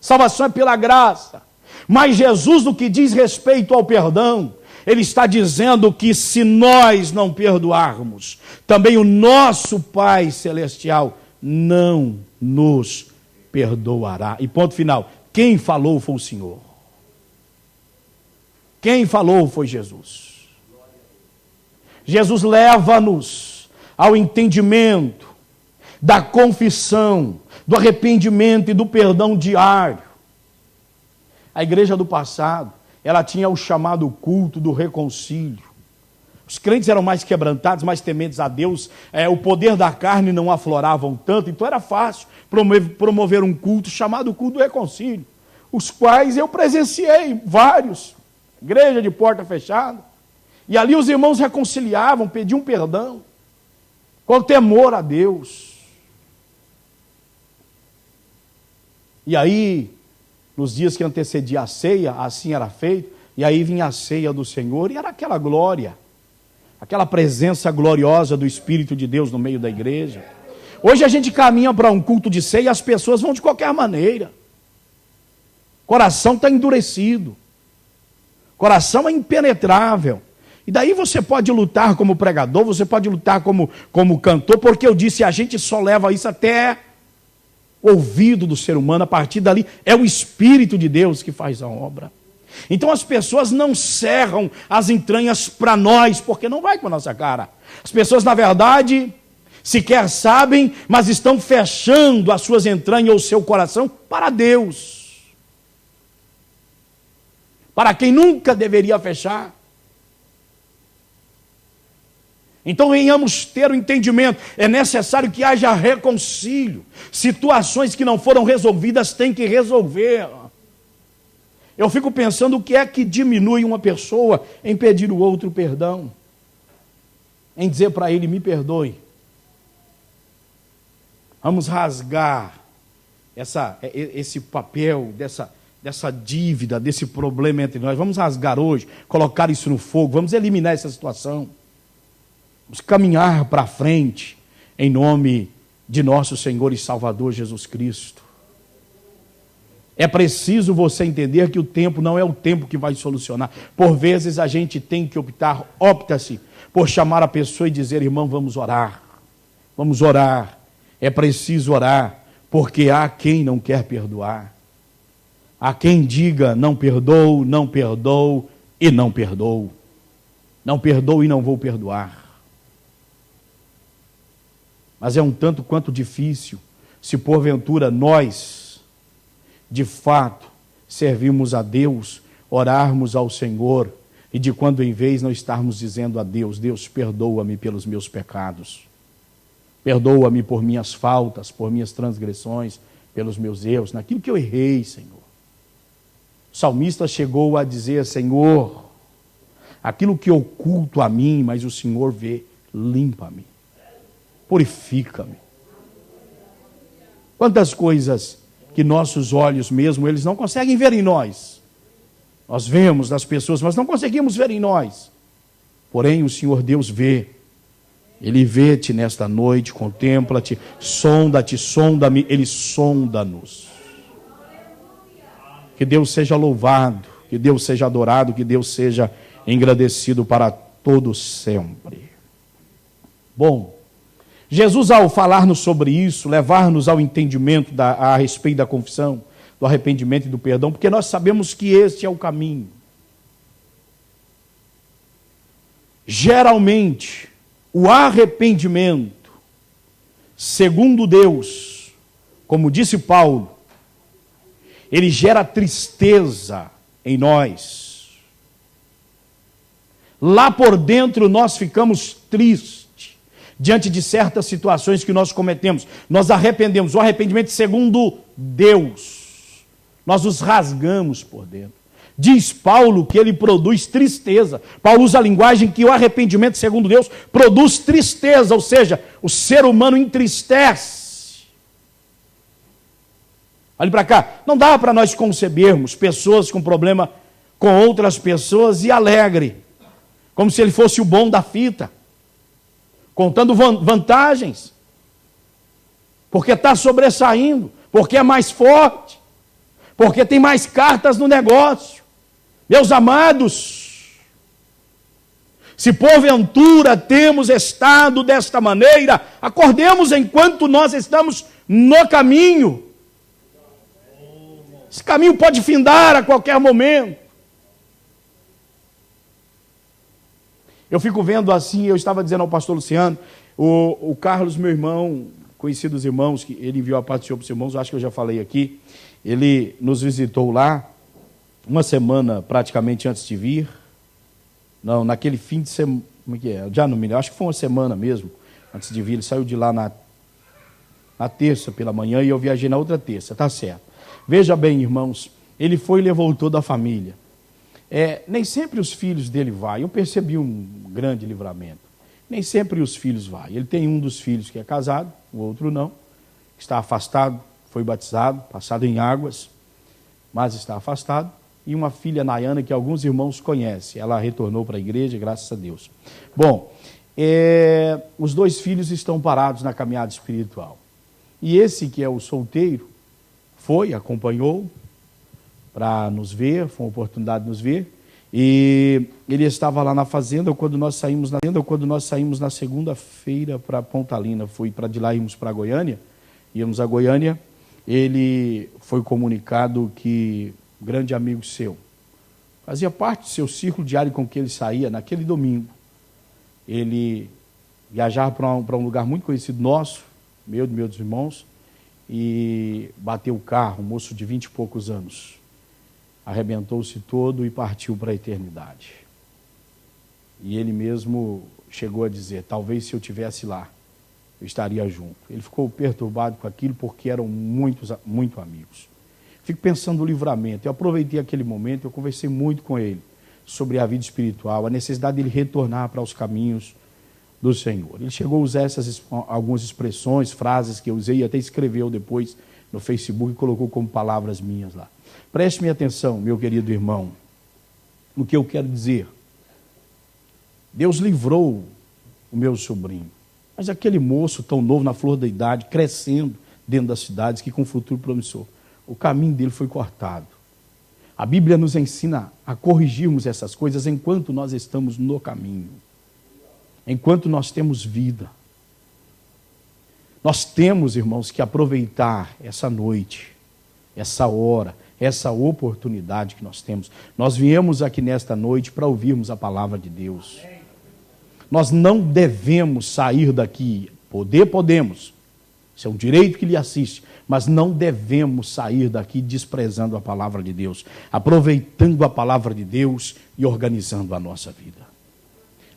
Salvação é pela graça. Mas Jesus, no que diz respeito ao perdão, ele está dizendo que se nós não perdoarmos, também o nosso Pai Celestial não nos perdoará. E ponto final. Quem falou foi o Senhor. Quem falou foi Jesus. Jesus leva-nos ao entendimento da confissão, do arrependimento e do perdão diário. A igreja do passado, ela tinha o chamado culto do reconcílio. Os crentes eram mais quebrantados, mais tementes a Deus, o poder da carne não afloravam tanto, então era fácil promover um culto chamado culto do reconcílio, os quais eu presenciei vários, igreja de porta fechada, e ali os irmãos reconciliavam, pediam perdão, com temor a Deus. E aí, nos dias que antecedia a ceia, assim era feito, e aí vinha a ceia do Senhor, e era aquela glória, aquela presença gloriosa do Espírito de Deus no meio da igreja. Hoje a gente caminha para um culto de ceia e as pessoas vão de qualquer maneira. Coração está endurecido. Coração é impenetrável. E daí você pode lutar como pregador, você pode lutar como cantor, porque eu disse, a gente só leva isso até o ouvido do ser humano, a partir dali é o Espírito de Deus que faz a obra. Então as pessoas não cerram as entranhas para nós, porque não vai com a nossa cara. As pessoas, na verdade, sequer sabem, mas estão fechando as suas entranhas ou o seu coração para Deus. Para quem nunca deveria fechar. Então venhamos ter o entendimento, é necessário que haja reconcílio. Situações que não foram resolvidas tem que resolver. Eu fico pensando o que é que diminui uma pessoa em pedir o outro perdão, em dizer para ele, me perdoe. Vamos rasgar esse papel, dessa dívida, desse problema entre nós. Vamos rasgar hoje, colocar isso no fogo, vamos eliminar essa situação. Vamos caminhar para frente, em nome de nosso Senhor e Salvador Jesus Cristo. É preciso você entender que o tempo não é o tempo que vai solucionar. Por vezes a gente tem que opta-se por chamar a pessoa e dizer, irmão, vamos orar. Vamos orar. É preciso orar, porque há quem não quer perdoar. Há quem diga, não perdoo e não perdoo. Não perdoo e não vou perdoar. Mas é um tanto quanto difícil se porventura nós, de fato, servimos a Deus, orarmos ao Senhor e de quando em vez não estarmos dizendo a Deus, Deus, perdoa-me pelos meus pecados, perdoa-me por minhas faltas, por minhas transgressões, pelos meus erros, naquilo que eu errei, Senhor. O salmista chegou a dizer, Senhor, aquilo que oculto a mim, mas o Senhor vê, limpa-me, purifica-me. Quantas coisas que nossos olhos mesmo, eles não conseguem ver em nós. Nós vemos nas pessoas, mas não conseguimos ver em nós. Porém, o Senhor Deus vê. Ele vê-te nesta noite, contempla-te, sonda-me, Ele sonda-nos. Que Deus seja louvado, que Deus seja adorado, que Deus seja engrandecido para todo sempre. Bom, Jesus, ao falar-nos sobre isso, levar-nos ao entendimento a respeito da confissão, do arrependimento e do perdão, porque nós sabemos que este é o caminho. Geralmente, o arrependimento, segundo Deus, como disse Paulo, ele gera tristeza em nós. Lá por dentro nós ficamos tristes diante de certas situações que nós cometemos. Nós arrependemos. O arrependimento segundo Deus, nós nos rasgamos por dentro. Diz Paulo que ele produz tristeza. Paulo usa a linguagem que o arrependimento segundo Deus produz tristeza, ou seja, o ser humano entristece. Olhe para cá, não dá para nós concebermos pessoas com problema com outras pessoas e alegre, como se ele fosse o bom da fita, contando vantagens, porque está sobressaindo, porque é mais forte, porque tem mais cartas no negócio. Meus amados, se porventura temos estado desta maneira, acordemos enquanto nós estamos no caminho. Esse caminho pode findar a qualquer momento. Eu fico vendo assim, eu estava dizendo ao pastor Luciano, o Carlos, meu irmão, conhecido dos irmãos, que ele enviou a paz do Senhor para os irmãos, eu acho que eu já falei aqui, ele nos visitou lá, uma semana praticamente antes de vir, não, naquele fim de semana, como é que é? Já não me lembro, acho que foi uma semana mesmo, antes de vir, ele saiu de lá na terça pela manhã e eu viajei na outra terça, tá certo. Veja bem, irmãos, ele foi e levou toda a família. Nem sempre os filhos dele vai, eu percebi um grande livramento. Nem sempre os filhos vai. Ele tem um dos filhos que é casado, o outro não, está afastado, foi batizado, passado em águas, mas está afastado. E uma filha, Nayana, que alguns irmãos conhecem. Ela retornou para a igreja, graças a Deus. Bom, os dois filhos estão parados na caminhada espiritual. E esse que é o solteiro, acompanhou para nos ver, foi uma oportunidade de nos ver. E ele estava lá na fazenda quando nós saímos na segunda-feira para Pontalina. Foi para de lá irmos para Goiânia. Íamos a Goiânia. Ele foi comunicado que um grande amigo seu fazia parte do seu círculo diário com que ele saía naquele domingo. Ele viajava para um lugar muito conhecido nosso, meus irmãos, e bateu o carro, um moço de 20 e poucos anos. Arrebentou-se todo e partiu para a eternidade. E ele mesmo chegou a dizer, talvez se eu estivesse lá, eu estaria junto. Ele ficou perturbado com aquilo porque eram muito amigos. Fico pensando no livramento. Eu aproveitei aquele momento, eu conversei muito com ele sobre a vida espiritual, a necessidade dele retornar para os caminhos do Senhor. Ele chegou a usar algumas expressões, frases que eu usei e até escreveu depois no Facebook e colocou como palavras minhas lá. Preste-me atenção, meu querido irmão, no que eu quero dizer. Deus livrou o meu sobrinho, mas aquele moço tão novo, na flor da idade, crescendo dentro das cidades, que com futuro promissor, o caminho dele foi cortado. A Bíblia nos ensina a corrigirmos essas coisas enquanto nós estamos no caminho, enquanto nós temos vida. Nós temos, irmãos, que aproveitar essa noite, essa hora, essa oportunidade que nós temos. Nós viemos aqui nesta noite para ouvirmos a palavra de Deus. Nós não devemos sair daqui, podemos, isso é um direito que lhe assiste, mas não devemos sair daqui desprezando a palavra de Deus, aproveitando a palavra de Deus e organizando a nossa vida,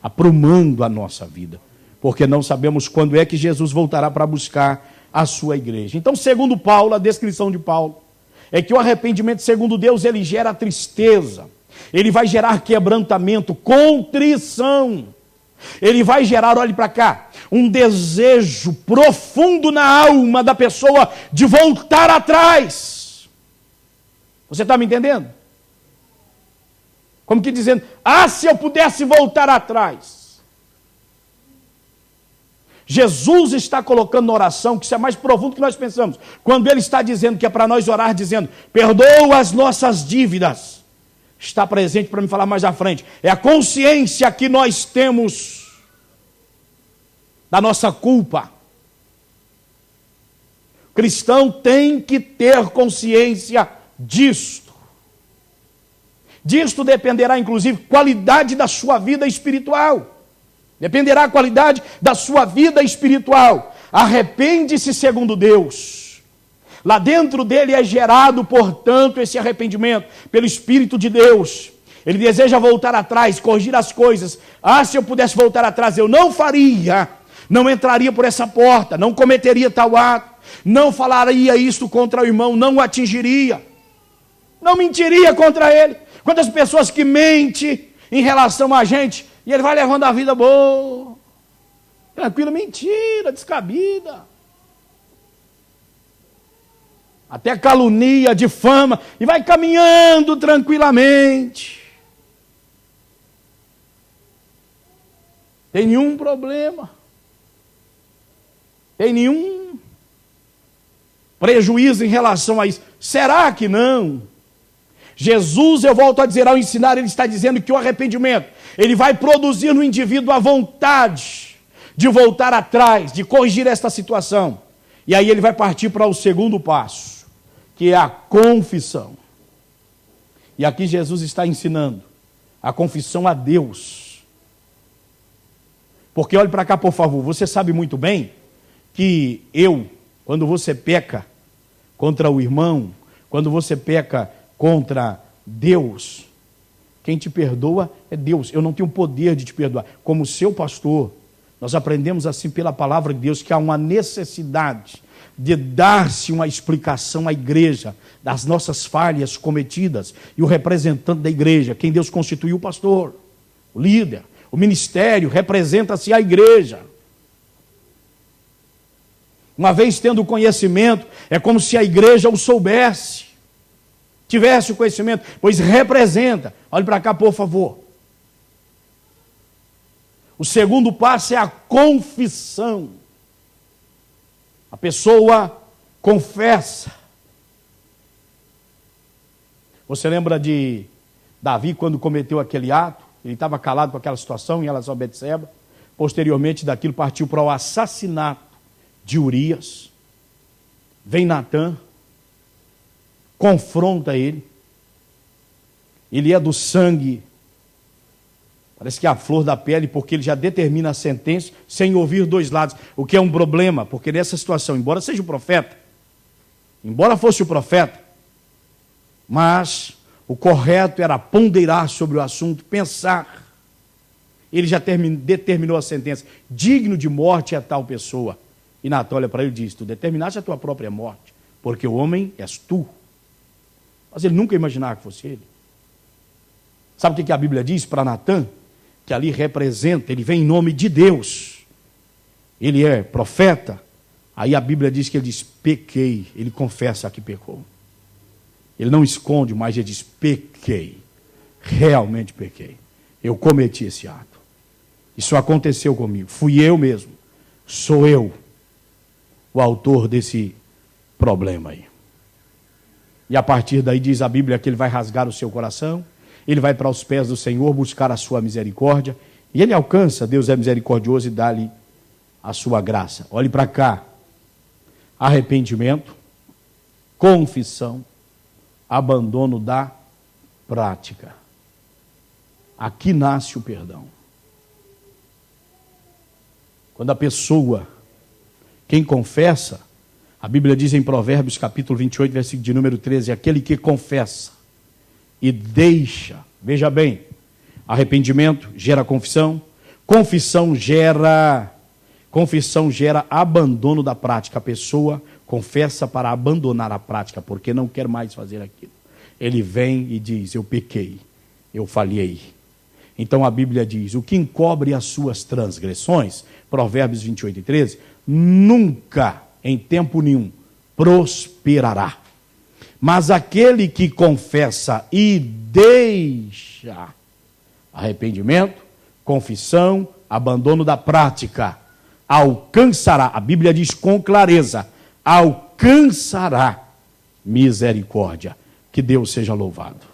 aprumando a nossa vida, porque não sabemos quando é que Jesus voltará para buscar a sua igreja. Então, segundo Paulo, a descrição de Paulo é que o arrependimento, segundo Deus, ele gera tristeza, ele vai gerar quebrantamento, contrição, ele vai gerar, olhe para cá, um desejo profundo na alma da pessoa de voltar atrás. Você está me entendendo? Como que dizendo, se eu pudesse voltar atrás. Jesus está colocando na oração, que isso é mais profundo do que nós pensamos, quando ele está dizendo que é para nós orar, dizendo, perdoa as nossas dívidas, está presente para me falar mais à frente, é a consciência que nós temos da nossa culpa. O cristão tem que ter consciência disto. Disto dependerá, inclusive, qualidade da sua vida espiritual. Dependerá a qualidade da sua vida espiritual. Arrepende-se segundo Deus. Lá dentro dele é gerado, portanto, esse arrependimento pelo Espírito de Deus. Ele deseja voltar atrás, corrigir as coisas. Se eu pudesse voltar atrás, eu não faria. Não entraria por essa porta, não cometeria tal ato, não falaria isto contra o irmão, não o atingiria, não mentiria contra ele. Quantas pessoas que mentem em relação a gente, e ele vai levando a vida boa, tranquilo, mentira, descabida, até calunia, difama, e vai caminhando tranquilamente, tem nenhum problema, tem nenhum prejuízo em relação a isso. Será que não? Jesus, eu volto a dizer, ao ensinar, ele está dizendo que o arrependimento, ele vai produzir no indivíduo a vontade de voltar atrás, de corrigir esta situação. E aí ele vai partir para o segundo passo, que é a confissão. E aqui Jesus está ensinando a confissão a Deus. Porque olhe para cá, por favor, você sabe muito bem que quando você peca contra o irmão, quando você peca contra Deus, quem te perdoa é Deus. Eu não tenho poder de te perdoar. Como seu pastor, nós aprendemos assim pela palavra de Deus que há uma necessidade de dar-se uma explicação à igreja das nossas falhas cometidas. E o representante da igreja, quem Deus constituiu, o pastor, o líder, o ministério, representa-se à igreja. Uma vez tendo o conhecimento, é como se a igreja o soubesse, tivesse o conhecimento, pois representa. Olhe para cá, por favor. O segundo passo é a confissão. A pessoa confessa. Você lembra de Davi quando cometeu aquele ato? Ele estava calado com aquela situação em relação a Betseba. Posteriormente daquilo partiu para o assassinato de Urias. Vem Natã, confronta ele. Ele é do sangue, parece que é a flor da pele, porque ele já determina a sentença sem ouvir dois lados, o que é um problema, porque nessa situação, embora seja o profeta, embora fosse o profeta, mas o correto era ponderar sobre o assunto, pensar. Ele já determinou a sentença, digno de morte é tal pessoa. E Natã olha para ele e diz, tu determinaste a tua própria morte, porque o homem és tu. Mas ele nunca imaginava que fosse ele. Sabe o que a Bíblia diz para Natã? Que ali representa, ele vem em nome de Deus. Ele é profeta. Aí a Bíblia diz que ele diz, pequei. Ele confessa que pecou. Ele não esconde, mas ele diz, pequei. Realmente pequei. Eu cometi esse ato. Isso aconteceu comigo. Fui eu mesmo. Sou eu o autor desse problema aí. E a partir daí diz a Bíblia que ele vai rasgar o seu coração, ele vai para os pés do Senhor buscar a sua misericórdia, e ele alcança, Deus é misericordioso e dá-lhe a sua graça. Olhe para cá, arrependimento, confissão, abandono da prática. Aqui nasce o perdão. Quando a pessoa, quem confessa, a Bíblia diz em Provérbios capítulo 28, versículo de número 13, aquele que confessa e deixa, veja bem, arrependimento gera confissão, confissão gera abandono da prática. A pessoa confessa para abandonar a prática, porque não quer mais fazer aquilo. Ele vem e diz, eu pequei, eu falhei. Então a Bíblia diz, o que encobre as suas transgressões, Provérbios 28 e 13, nunca, em tempo nenhum, prosperará. Mas aquele que confessa e deixa, arrependimento, confissão, abandono da prática, alcançará, a Bíblia diz com clareza, alcançará misericórdia. Que Deus seja louvado.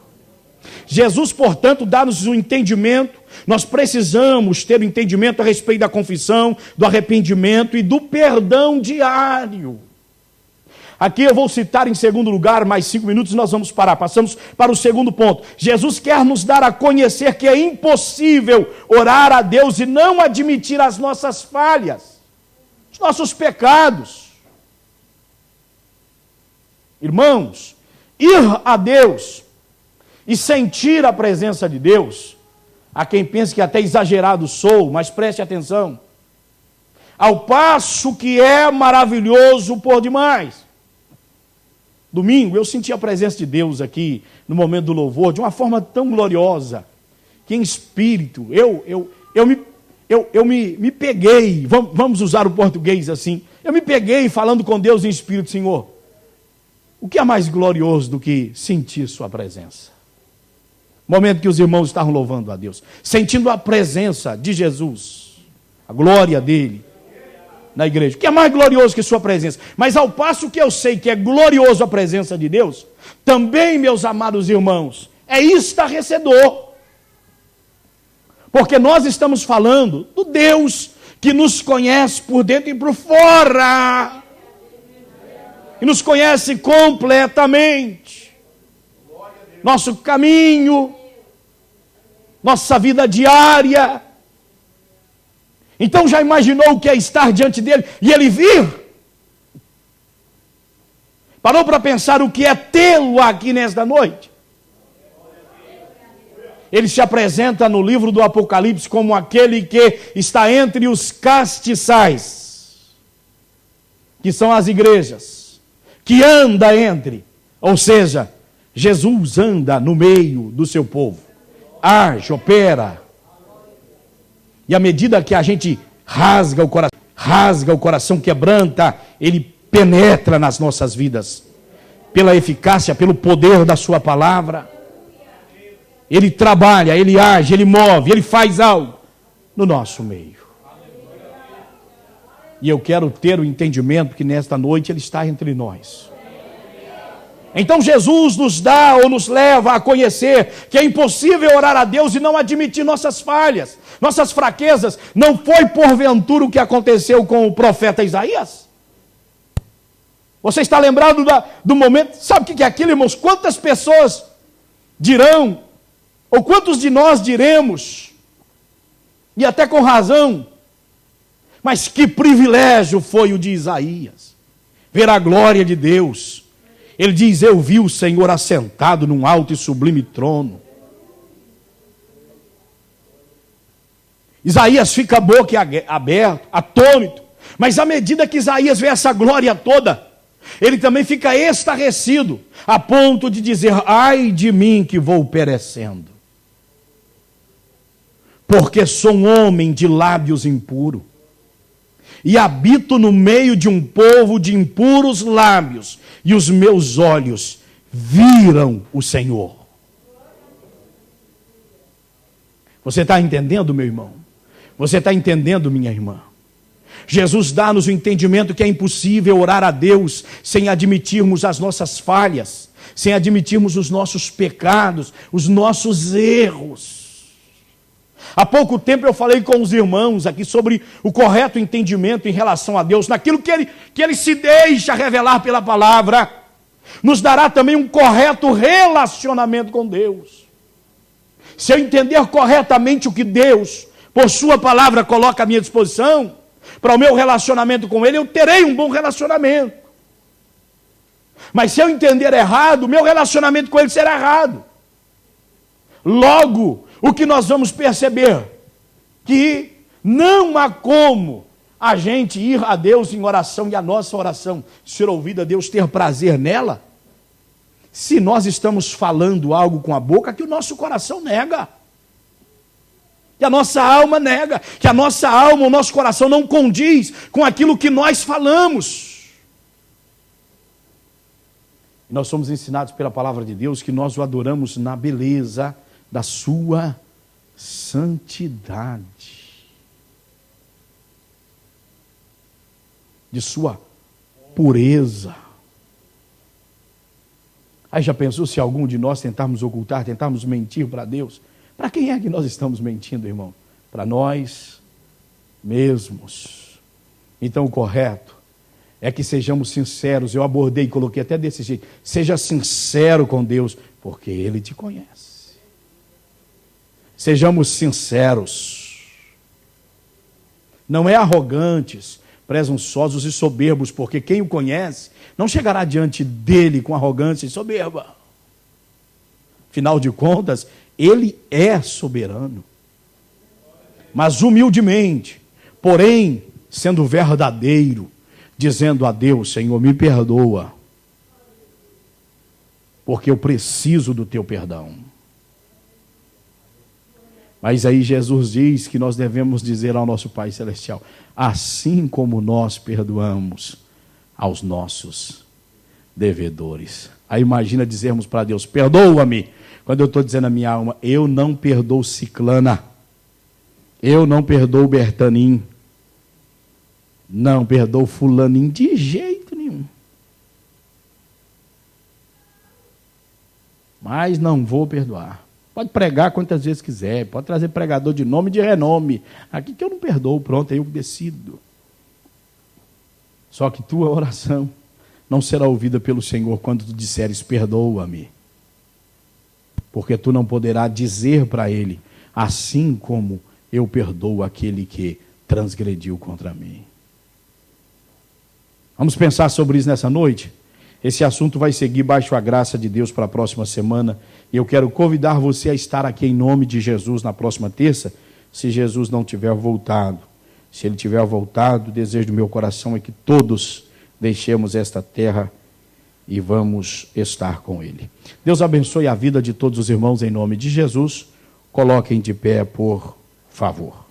Jesus, portanto, dá-nos o entendimento. Nós precisamos ter o entendimento a respeito da confissão, do arrependimento e do perdão diário. Aqui eu vou citar em segundo lugar, mais 5 minutos nós vamos parar. Passamos para o segundo ponto. Jesus quer nos dar a conhecer que é impossível orar a Deus e não admitir as nossas falhas, os nossos pecados. Irmãos, ir a Deus e sentir a presença de Deus, há quem pense que até exagerado sou, mas preste atenção, ao passo que é maravilhoso por demais. Domingo eu senti a presença de Deus aqui no momento do louvor de uma forma tão gloriosa, que em espírito eu me peguei, vamos usar o português assim, eu me peguei falando com Deus em espírito. Senhor, o que é mais glorioso do que sentir sua presença? Momento que os irmãos estavam louvando a Deus, sentindo a presença de Jesus, a glória dele na igreja. O que é mais glorioso que sua presença? Mas ao passo que eu sei que é glorioso a presença de Deus, também, meus amados irmãos, é estarrecedor. Porque nós estamos falando do Deus que nos conhece por dentro e por fora. E nos conhece completamente. Nosso caminho, nossa vida diária. Então já imaginou o que é estar diante dele e ele vir? Parou para pensar o que é tê-lo aqui nesta noite? Ele se apresenta no livro do Apocalipse como aquele que está entre os castiçais, que são as igrejas, que anda entre, ou seja, Jesus anda no meio do seu povo, age, opera. E à medida que a gente rasga o coração, quebranta, ele penetra nas nossas vidas, pela eficácia, pelo poder da sua palavra. Ele trabalha, ele age, ele move, ele faz algo no nosso meio. E eu quero ter o entendimento que nesta noite ele está entre nós. Então Jesus nos dá ou nos leva a conhecer que é impossível orar a Deus e não admitir nossas falhas, nossas fraquezas. Não foi porventura o que aconteceu com o profeta Isaías? Você está lembrado do momento? Sabe o que é aquilo, irmãos? Quantas pessoas dirão, ou quantos de nós diremos, e até com razão, mas que privilégio foi o de Isaías, ver a glória de Deus. Ele diz, eu vi o Senhor assentado num alto e sublime trono. Isaías fica a boca aberta, atônito, mas à medida que Isaías vê essa glória toda, ele também fica estarrecido, a ponto de dizer, ai de mim que vou perecendo, porque sou um homem de lábios impuros, e habito no meio de um povo de impuros lábios, e os meus olhos viram o Senhor. Você está entendendo, meu irmão? Você está entendendo, minha irmã? Jesus dá-nos o entendimento que é impossível orar a Deus sem admitirmos as nossas falhas, sem admitirmos os nossos pecados, os nossos erros. Há pouco tempo eu falei com os irmãos aqui sobre o correto entendimento em relação a Deus, naquilo que ele se deixa revelar pela palavra, nos dará também um correto relacionamento com Deus. Se eu entender corretamente o que Deus, por sua palavra, coloca à minha disposição, para o meu relacionamento com Ele, eu terei um bom relacionamento. Mas se eu entender errado, meu relacionamento com Ele será errado. Logo, o que nós vamos perceber? Que não há como a gente ir a Deus em oração e a nossa oração ser ouvida, Deus ter prazer nela, se nós estamos falando algo com a boca que o nosso coração nega. Que a nossa alma nega, que a nossa alma, o nosso coração não condiz com aquilo que nós falamos. E nós somos ensinados pela palavra de Deus que nós o adoramos na beleza da sua santidade, de sua pureza. Aí já pensou se algum de nós tentarmos ocultar, tentarmos mentir para Deus? Para quem é que nós estamos mentindo, irmão? Para nós mesmos. Então o correto é que sejamos sinceros. Eu abordei e coloquei até desse jeito. Seja sincero com Deus, porque Ele te conhece. Sejamos sinceros. Não é arrogantes, presunçosos e soberbos, porque quem o conhece não chegará diante dele com arrogância e soberba. Afinal de contas, Ele é soberano. Mas humildemente, porém, sendo verdadeiro, dizendo a Deus, Senhor, me perdoa, porque eu preciso do teu perdão. Mas aí Jesus diz que nós devemos dizer ao nosso Pai Celestial, assim como nós perdoamos aos nossos devedores. Aí imagina dizermos para Deus, perdoa-me, quando eu estou dizendo a minha alma, eu não perdoo Ciclana, eu não perdoo Bertanim, não perdoo Fulaninho de jeito nenhum. Mas não vou perdoar. Pode pregar quantas vezes quiser, pode trazer pregador de nome e de renome. Aqui que eu não perdoo, pronto, eu decido. Só que tua oração não será ouvida pelo Senhor quando tu disseres, perdoa-me. Porque tu não poderás dizer para Ele, assim como eu perdoo aquele que transgrediu contra mim. Vamos pensar sobre isso nessa noite? Esse assunto vai seguir baixo a graça de Deus para a próxima semana. E eu quero convidar você a estar aqui em nome de Jesus na próxima terça, se Jesus não tiver voltado. Se ele tiver voltado, o desejo do meu coração é que todos deixemos esta terra e vamos estar com ele. Deus abençoe a vida de todos os irmãos em nome de Jesus. Coloquem de pé, por favor.